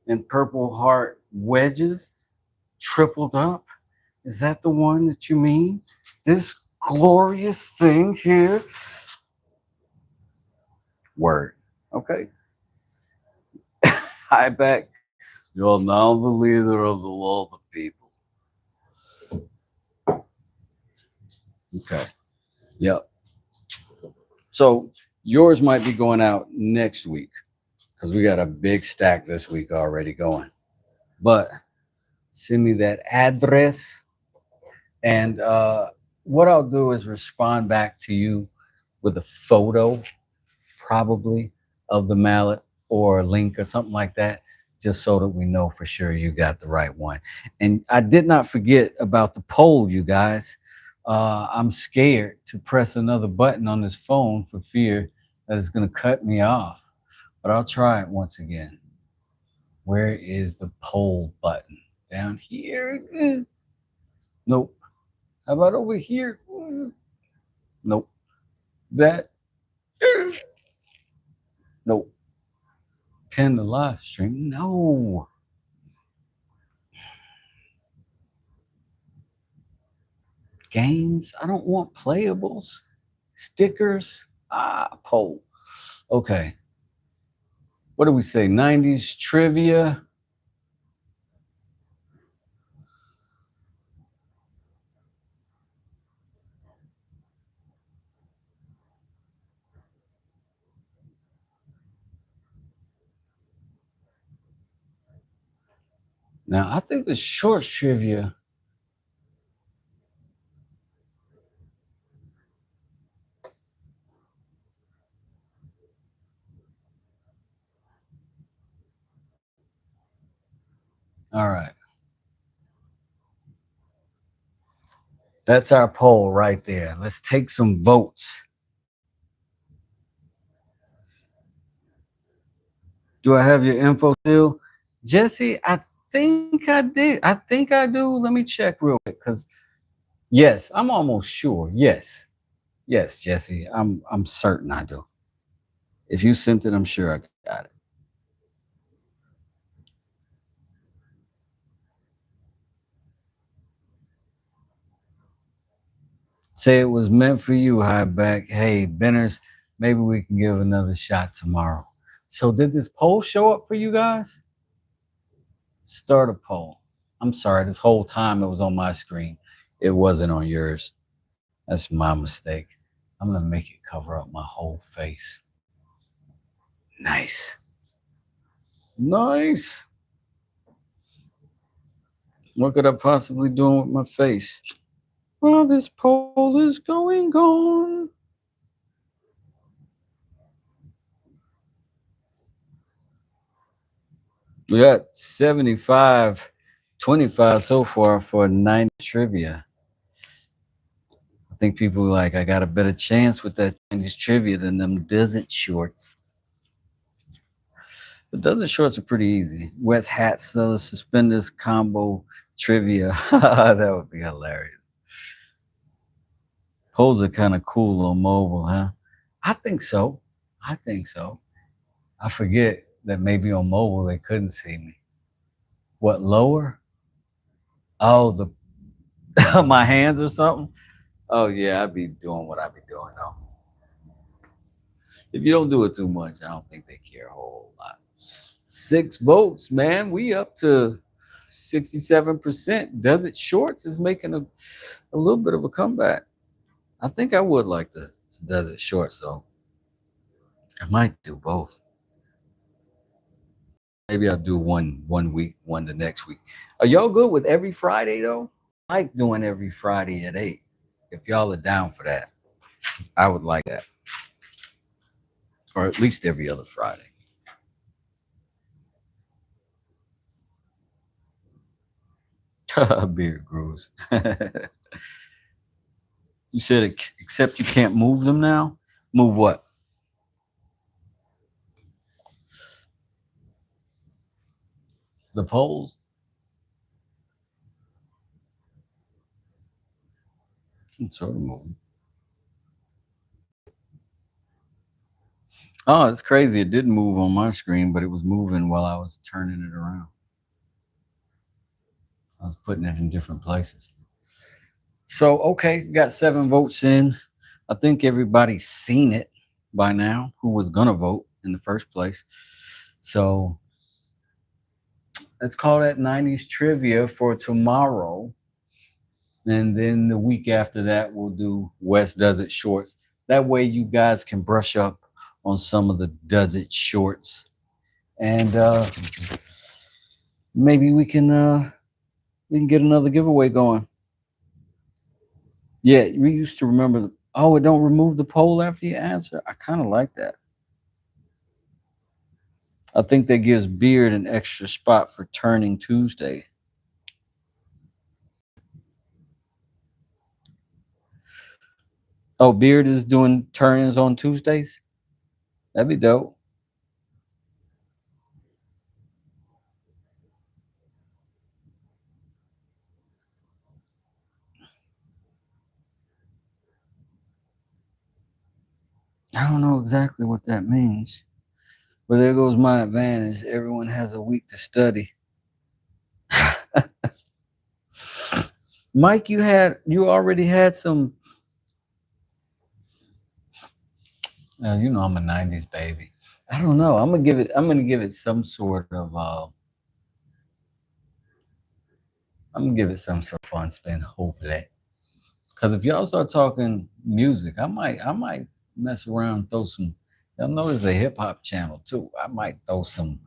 and purple heart wedges tripled up? Is that the one that you mean? This glorious thing here? Word. Okay. Hi back. You're now the leader of the law of the people. Okay. Yep. So yours might be going out next week because we got a big stack this week already going. But send me that address, and what I'll do is respond back to you with a photo, probably, of the mallet or a link or something like that, just so that we know for sure you got the right one. And I did not forget about the poll, you guys. I'm scared to press another button on this phone for fear that it's going to cut me off. But I'll try it once again. Where is the poll button? Down here? Nope. How about over here? Nope. That? Nope. Pin the live stream? No. Games? I don't want playables. Stickers? Poll. Okay. What do we say? 90s trivia? Now, I think the shorts trivia. All right. That's our poll right there. Let's take some votes. Do I have your info still? Jesse, I think I did. I think I do. Let me check real quick because yes, I'm almost sure. Yes. Yes, Jesse. I'm certain I do. If you sent it, I'm sure I got it. Say it was meant for you, Highback. Hey, Benners, maybe we can give another shot tomorrow. So did this poll show up for you guys? Start a poll. I'm sorry, this whole time it was on my screen. It wasn't on yours. That's my mistake. I'm gonna make it cover up my whole face. Nice. Nice. What could I possibly do with my face? Well, this poll is going on. We got 75, 25 so far for 90 trivia. I think people are like, I got a better chance with that Chinese trivia than them desert shorts. The desert shorts are pretty easy. Wet hats, suspenders, combo trivia. That would be hilarious. Polls are kind of cool on mobile, huh? I think so. I think so. I forget that maybe on mobile they couldn't see me. What, lower? Oh, the my hands or something? Oh yeah, I'd be doing what I'd be doing though. If you don't do it too much, I don't think they care a whole lot. 6 votes, man. We up to 67%. Desert Shorts is making a little bit of a comeback. I think I would like the Desert Shorts though. I might do both. Maybe I'll do one week, one the next week. Are y'all good with every Friday though? I like doing every Friday at 8. If y'all are down for that, I would like that. or at least every other Friday. Beard grows. You said except you can't move them now? Move what? The poles? Sort of moving. Oh, it's crazy. It didn't move on my screen, but it was moving while I was turning it around. I was putting it in different places. So, okay, got 7 votes in. I think everybody's seen it by now who was going to vote in the first place. So, let's call that 90s trivia for tomorrow. And then the week after that, we'll do West Does It shorts. That way, you guys can brush up on some of the Does It shorts. And maybe we can get another giveaway going. Yeah, we used to remember. Oh, it don't remove the poll after you answer. I kind of like that. I think that gives Beard an extra spot for Turning Tuesday. Oh, Beard is doing turn-ins on Tuesdays? That'd be dope. I don't know exactly what that means. But there goes my advantage. Everyone has a week to study. Mike, you already had some. You know I'm a 90s baby. I don't know. I'm gonna give it some sort of I'm gonna give it some sort of fun spin, hopefully. Because if y'all start talking music, I might mess around, throw some. Y'all know there's a hip hop channel too. I might throw some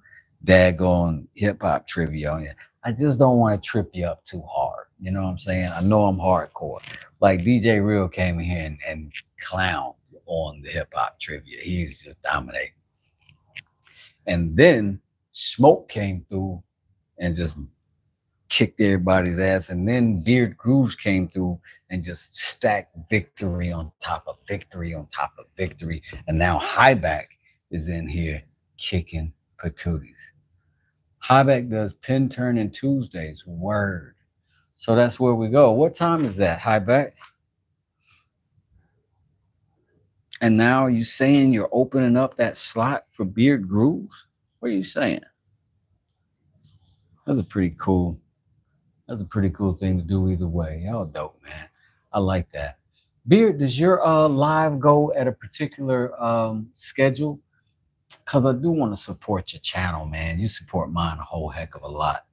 daggone hip hop trivia on you. I just don't want to trip you up too hard. You know what I'm saying? I know I'm hardcore. Like DJ Real came in here and clowned on the hip hop trivia. He was just dominating. And then Smoke came through and just kicked everybody's ass. And then Beard Grooves came through and just stacked victory on top of victory on top of victory. And now Highback is in here kicking patooties. Highback does pin turning Tuesdays. Word. So that's where we go. What time is that, Highback? And now are you saying you're opening up that slot for Beard Grooves? What are you saying? That's a pretty cool thing to do either way. Y'all dope, man. I like that. Beard, does your live go at a particular schedule? Because I do want to support your channel, man. You support mine a whole heck of a lot.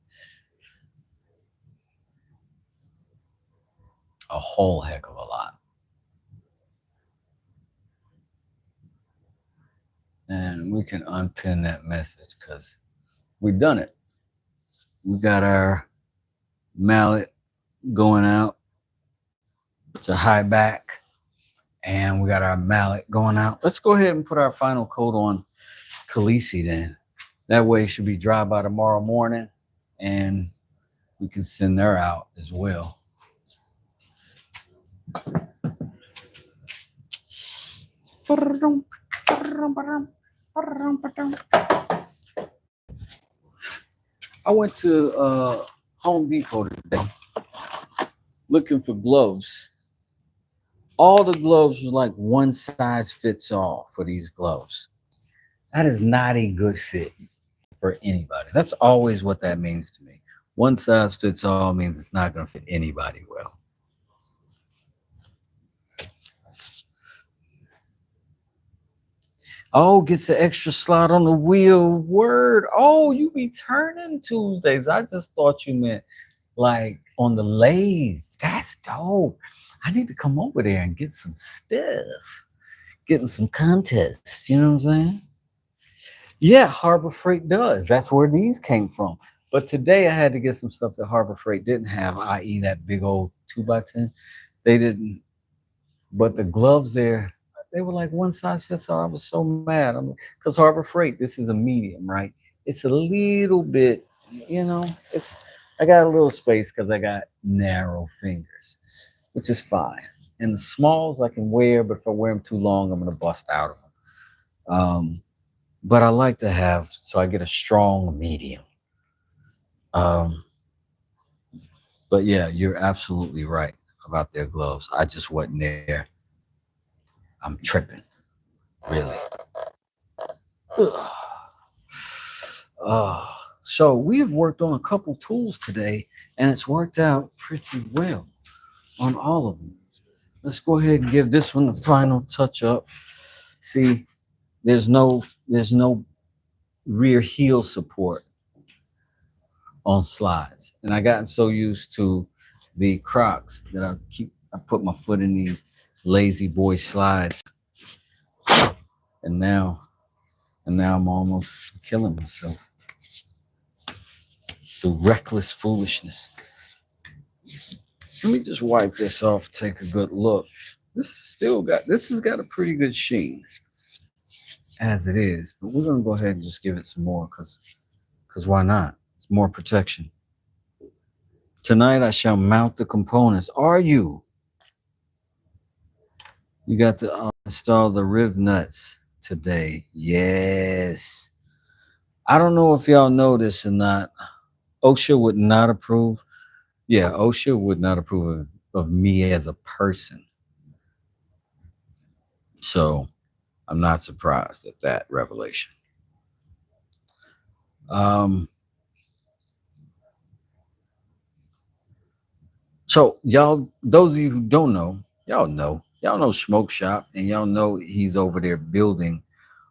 A whole heck of a lot. And we can unpin that message because we've done it. We got our mallet going out to Highback, and we got our mallet going out. Let's go ahead and put our final code on Khaleesi then. That way it should be dry by tomorrow morning, and we can send her out as well. I went to Home Depot today looking for gloves. All the gloves was like one size fits all for these gloves. That is not a good fit for anybody. That's always what that means to me. One size fits all means it's not going to fit anybody well. Oh, gets an extra slot on the wheel. Word. Oh, you be turning Tuesdays. I just thought you meant like on the lathe. That's dope. I need to come over there and get some stuff. Getting some contests. You know what I'm saying? Yeah, Harbor Freight does. That's where these came from. But today I had to get some stuff that Harbor Freight didn't have, i.e. that big old 2x10. They didn't. But the gloves there, They were like one size fits all. I was so mad. Because Harbor Freight, this is a medium, right? It's a little bit, it's I got a little space because I got narrow fingers, which is fine. And the smalls I can wear, but if I wear them too long, I'm gonna bust out of them. But I like to have so I get a strong medium. Um, but yeah, you're absolutely right about their gloves. I just wasn't there. I'm tripping, really. Ugh. So we have worked on a couple tools today, and it's worked out pretty well on all of them. Let's go ahead and give this one the final touch up. See, there's no rear heel support on slides, and I gotten so used to the Crocs that I put my foot in these lazy boy slides, and now I'm almost killing myself through reckless foolishness. Let me just wipe this off, take a good look. This has got a pretty good sheen as it is, but we're gonna go ahead and just give it some more because why not? It's more protection. Tonight I shall mount the components. You got to install the riv nuts today. Yes. I don't know if y'all know this or not. OSHA would not approve. Yeah, OSHA would not approve of me as a person. So I'm not surprised at that revelation. So y'all, those of you who don't know, y'all know Smoke Shop, and y'all know he's over there building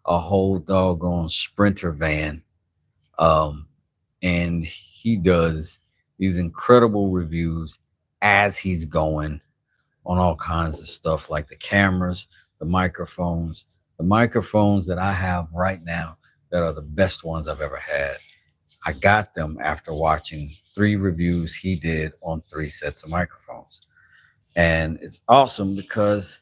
a whole doggone Sprinter van. And he does these incredible reviews as he's going on all kinds of stuff, like the cameras, the microphones that I have right now that are the best ones I've ever had. I got them after watching 3 reviews he did on 3 sets of microphones. And it's awesome because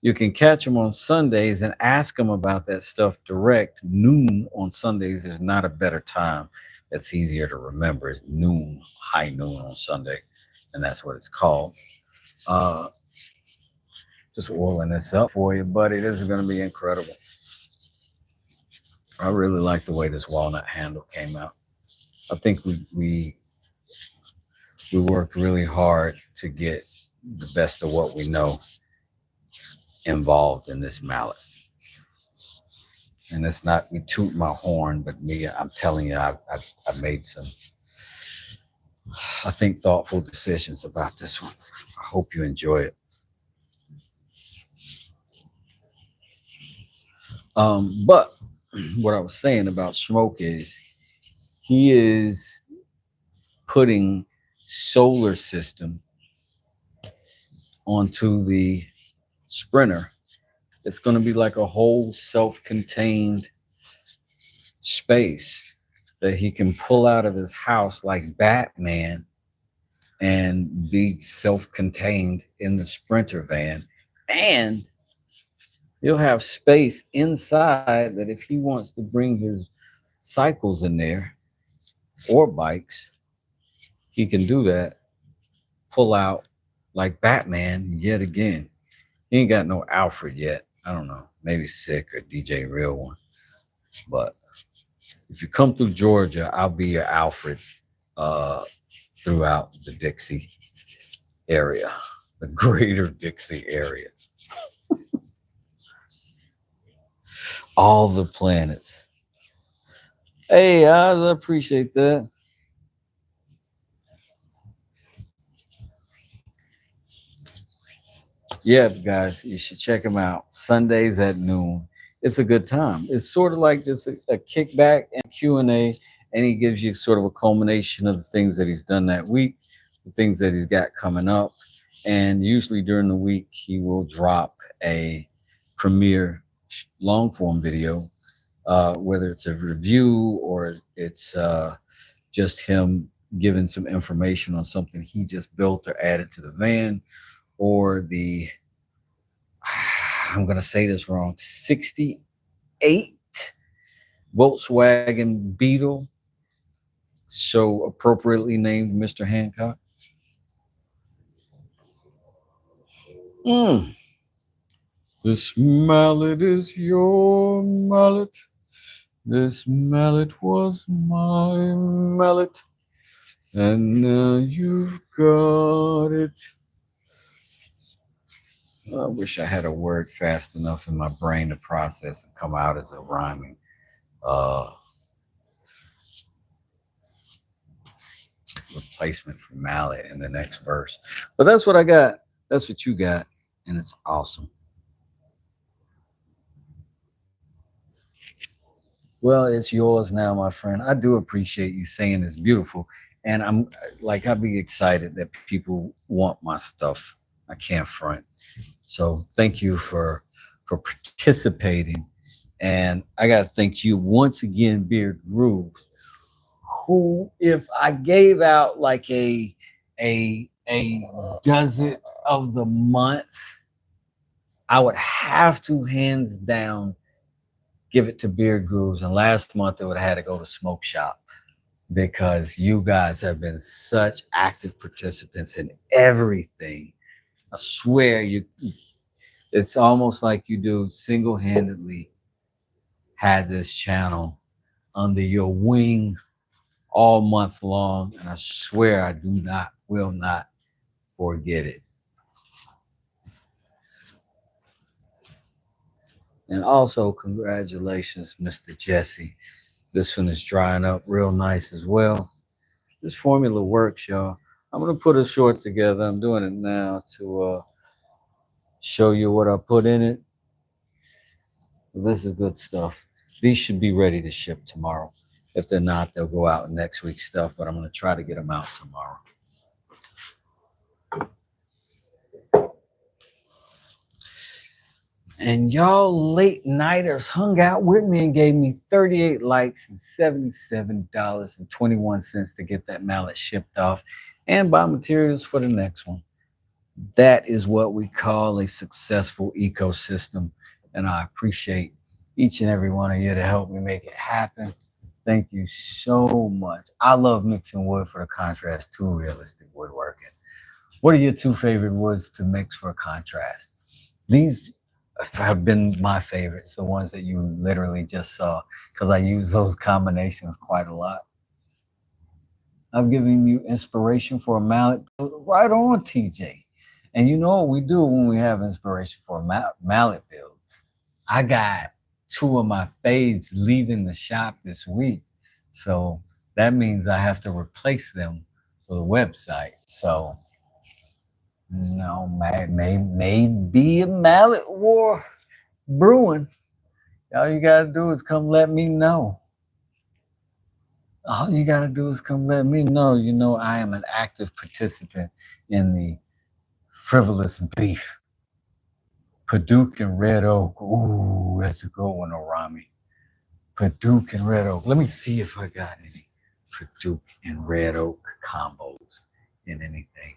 you can catch him on Sundays and ask him about that stuff direct. Noon on Sundays is not a better time. That's easier to remember. It's noon, high noon on Sunday. And that's what it's called. Just oiling this up for you, buddy. This is going to be incredible. I really like the way this walnut handle came out. I think we worked really hard to get the best of what we know involved in this mallet. And it's not me toot my horn, but me, I'm telling you, I made some, I think, thoughtful decisions about this one. I hope you enjoy it. But what I was saying about Smoke is he is putting solar system onto the Sprinter. It's going to be like a whole self-contained space that he can pull out of his house like Batman and be self-contained in the Sprinter van. And he'll have space inside that if he wants to bring his cycles in there or bikes, he can do that. Pull out like Batman yet again. He ain't got no Alfred yet. I don't know. Maybe Sick or DJ Real one. But if you come through Georgia, I'll be your Alfred throughout the Dixie area, the greater Dixie area. All the planets. Hey, I appreciate that. Yeah, guys, you should check him out. Sundays at noon. It's a good time. It's sort of like just a kickback and Q&A, and he gives you sort of a culmination of the things that he's done that week, the things that he's got coming up. And usually during the week, he will drop a premiere long form video, whether it's a review or it's just him giving some information on something he just built or added to the van, or I'm going to say this wrong, 68 Volkswagen Beetle, so appropriately named Mr. Hancock. This mallet is your mallet. This mallet was my mallet. And now you've got it. I wish I had a word fast enough in my brain to process and come out as a rhyming replacement for mallet in the next verse. But that's what I got. That's what you got. And it's awesome. Well, it's yours now, my friend. I do appreciate you saying it's beautiful. And I'm like, I'd be excited that people want my stuff. I can't front. So thank you for participating. And I got to thank you once again, Beard Grooves, who, if I gave out like a does it of the month, I would have to hands down give it to Beard Grooves. And last month it would have had to go to Smoke Shop, because you guys have been such active participants in everything. I swear it's almost like you do single-handedly had this channel under your wing all month long, and I swear I will not forget it. And also, congratulations, Mr. Jesse. This one is drying up real nice as well. This formula works, y'all. I'm gonna put a short together. I'm doing it now to show you what I put in it. This is good stuff. These should be ready to ship tomorrow. If they're not, they'll go out in next week's stuff, but I'm gonna try to get them out tomorrow. And y'all late nighters hung out with me and gave me 38 likes and $77.21 to get that mallet shipped off and buy materials for the next one. That is what we call a successful ecosystem. And I appreciate each and every one of you to help me make it happen. Thank you so much. I love mixing wood for the contrast to realistic woodworking. What are your two favorite woods to mix for a contrast? These have been my favorites, the ones that you literally just saw, because I use those combinations quite a lot. I've given you inspiration for a mallet. Right on, TJ. And you know what we do when we have inspiration for a mallet build? I got two of my faves leaving the shop this week. So that means I have to replace them for the website. So no, maybe a mallet war brewing. All you gotta do is come let me know. All you gotta do is come let me know. You know, I am an active participant in the frivolous beef. Paducah and Red Oak. Ooh, that's a good one, Orami. Paducah and Red Oak. Let me see if I got any Paducah and Red Oak combos in anything.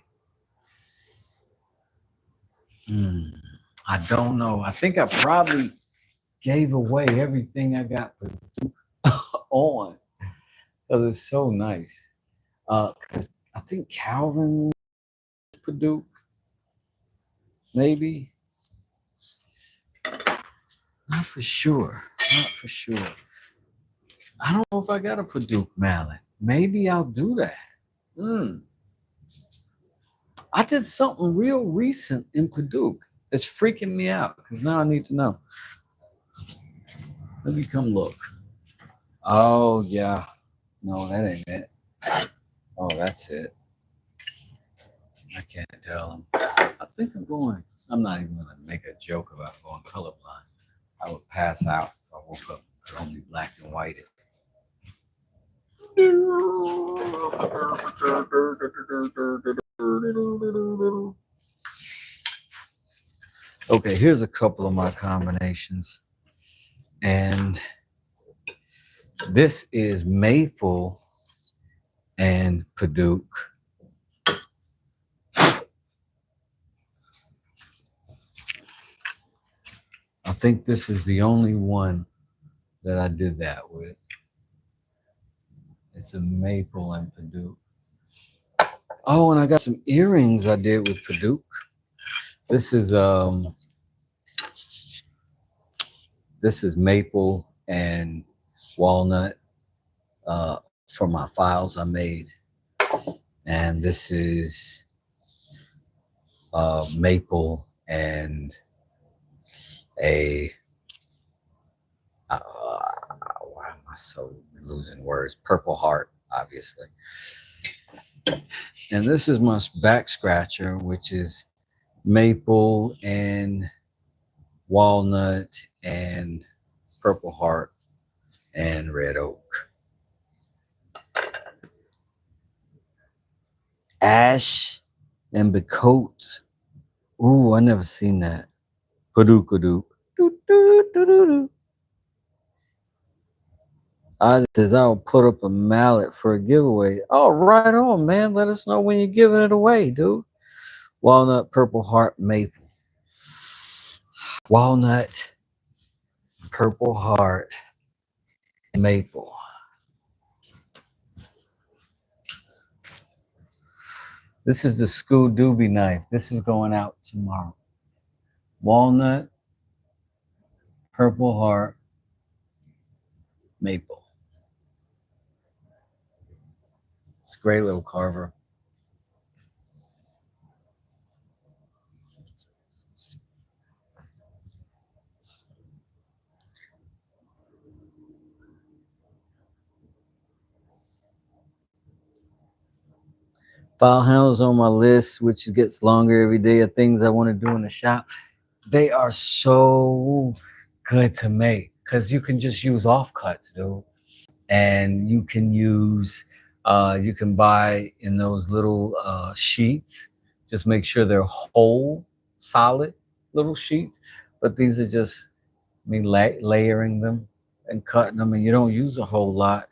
I don't know. I think I probably gave away everything I got on, because it's so nice. Because I think Calvin Paducah, maybe. Not for sure. Not for sure. I don't know if I got a Paducah mallet. Maybe I'll do that. I did something real recent in Paducah. It's freaking me out, because now I need to know. Let me come look. Oh, yeah. No, that ain't it. Oh, that's it. I can't tell them. I think I'm not even going to make a joke about going colorblind. I would pass out if I woke up and only black and white it. Okay, here's a couple of my combinations. And this is maple and Paducah. think this is the only one that I did that with. It's a maple and Paduke. Oh, and I got some earrings I did with Paduke. This is maple and walnut for my files I made, and this is maple and a why am I so losing words? Purple heart, obviously. And this is my back scratcher, which is maple and walnut and purple heart and red oak. Ash and Bacote. Ooh, I never seen that. Paduke. I says I'll put up a mallet for a giveaway. Oh, right on, man. Let us know when you're giving it away, dude. Walnut, purple heart, maple. Walnut, purple heart, maple. This is the School Doobie knife. This is going out tomorrow. Walnut, purple heart, maple. It's a great little carver. File handles on my list, which gets longer every day, of things I want to do in the shop. They are so good to make because you can just use offcuts, dude. And you can you can buy in those little sheets. Just make sure they're whole, solid little sheets. But these are just me layering them and cutting them, and you don't use a whole lot.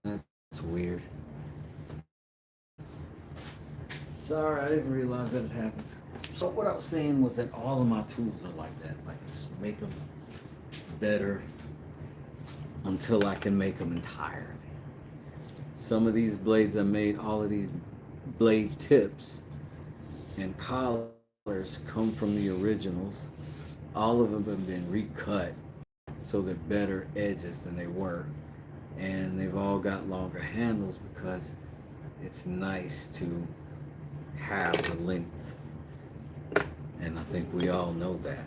That's weird. Sorry, I didn't realize that it happened. So what I was saying was that all of my tools are like that. Like just make them better until I can make them entirely. Some of these blades I made, all of these blade tips and collars come from the originals. All of them have been recut so they're better edges than they were. And they've all got longer handles because it's nice to have the length. And I think we all know that.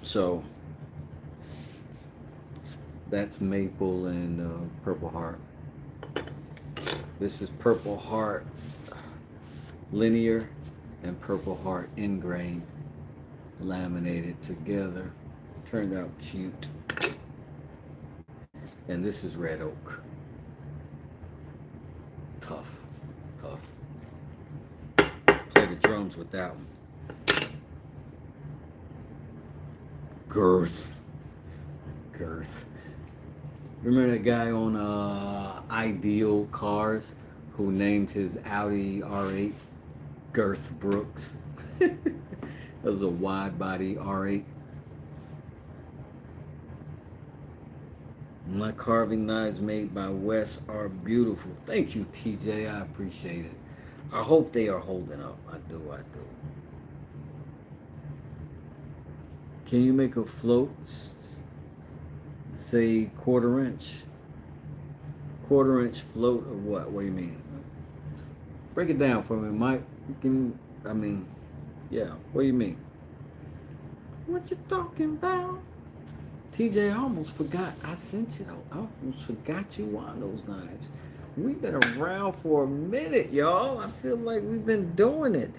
So that's maple and purple heart. This is purple heart linear and purple heart ingrain laminated together. Turned out cute. And this is red oak. Tough. Play the drums with that one. Girth. Remember that guy on Ideal Cars who named his Audi R8 Girth Brooks. That was a wide body R8. My carving knives made by Wes are beautiful. Thank you, TJ. I appreciate it. I hope they are holding up. I do. Can you make a float, say quarter inch? Quarter inch float or what? What do you mean? Break it down for me, Mike. Yeah. What do you mean? What you talking about? TJ, I almost forgot. I sent you though. I almost forgot you on those knives. We've been around for a minute, y'all. I feel like we've been doing it.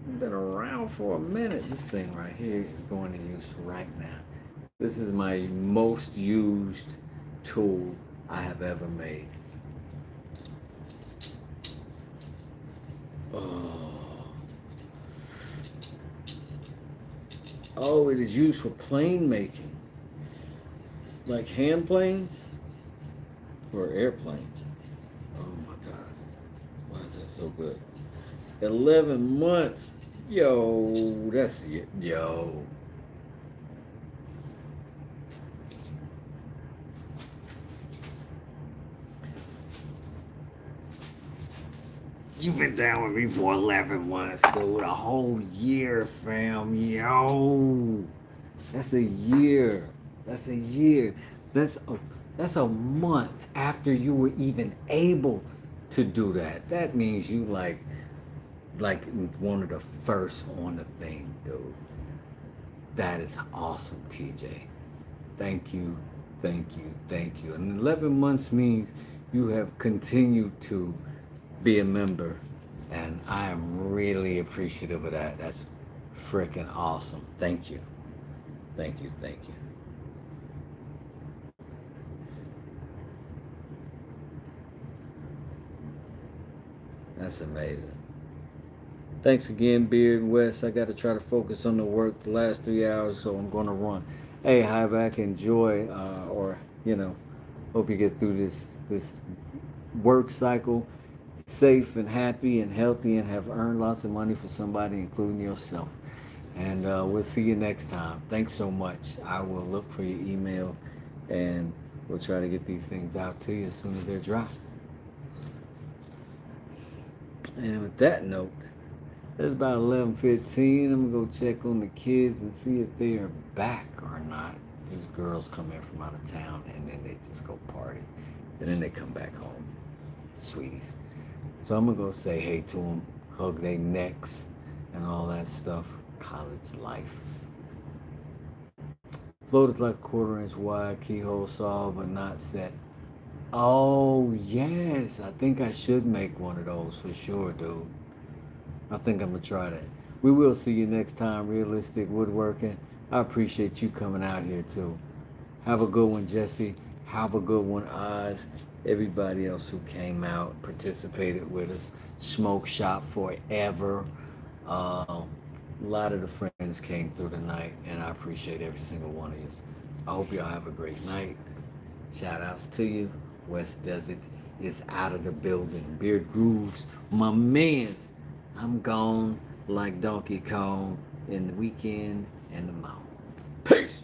We've been around for a minute. This thing right here is going to use right now. This is my most used tool I have ever made. Oh, it is used for plane making. Like hand planes or airplanes. Oh my God. Why is that so good? 11 months. Yo, that's it. Yo. You've been down with me for 11 months, dude. A whole year, fam. Yo. That's a year. That's a year. That's a month after you were even able to do that. That means you like one of the first on the thing, dude. That is awesome, TJ. Thank you, thank you, thank you. And 11 months means you have continued to be a member, and I am really appreciative of that. That's freaking awesome. Thank you. Thank you, thank you. That's amazing. Thanks again, Beard and West. I got to try to focus on the work the last 3 hours, so I'm going to run. Hey, hi back. Enjoy, or hope you get through this work cycle safe and happy and healthy, and have earned lots of money for somebody, including yourself. And we'll see you next time. Thanks so much. I will look for your email, and we'll try to get these things out to you as soon as they're dry. And with that note, it's about 11:15. I'm gonna go check on the kids and see if they are back or not. These girls come in from out of town and then they just go party, and then they come back home, sweeties. So I'm gonna go say hey to them, hug their necks, and all that stuff. College life. Float is like a quarter-inch wide, keyhole saw, but not set. Oh yes, I think I should make one of those for sure, dude. I think I'm gonna try that. We will see you next time, Realistic Woodworking. I appreciate you coming out here too. Have a good one, Jesse. Have a good one, Oz. Everybody else who came out, participated with us. Smoke Shop forever. A lot of the friends came through tonight, and I appreciate every single one of you. I hope y'all have a great night. Shout outs to you. West Desert is out of the building. Beard Grooves, my mans. I'm gone like Donkey Kong in the weekend and the mountain. Peace.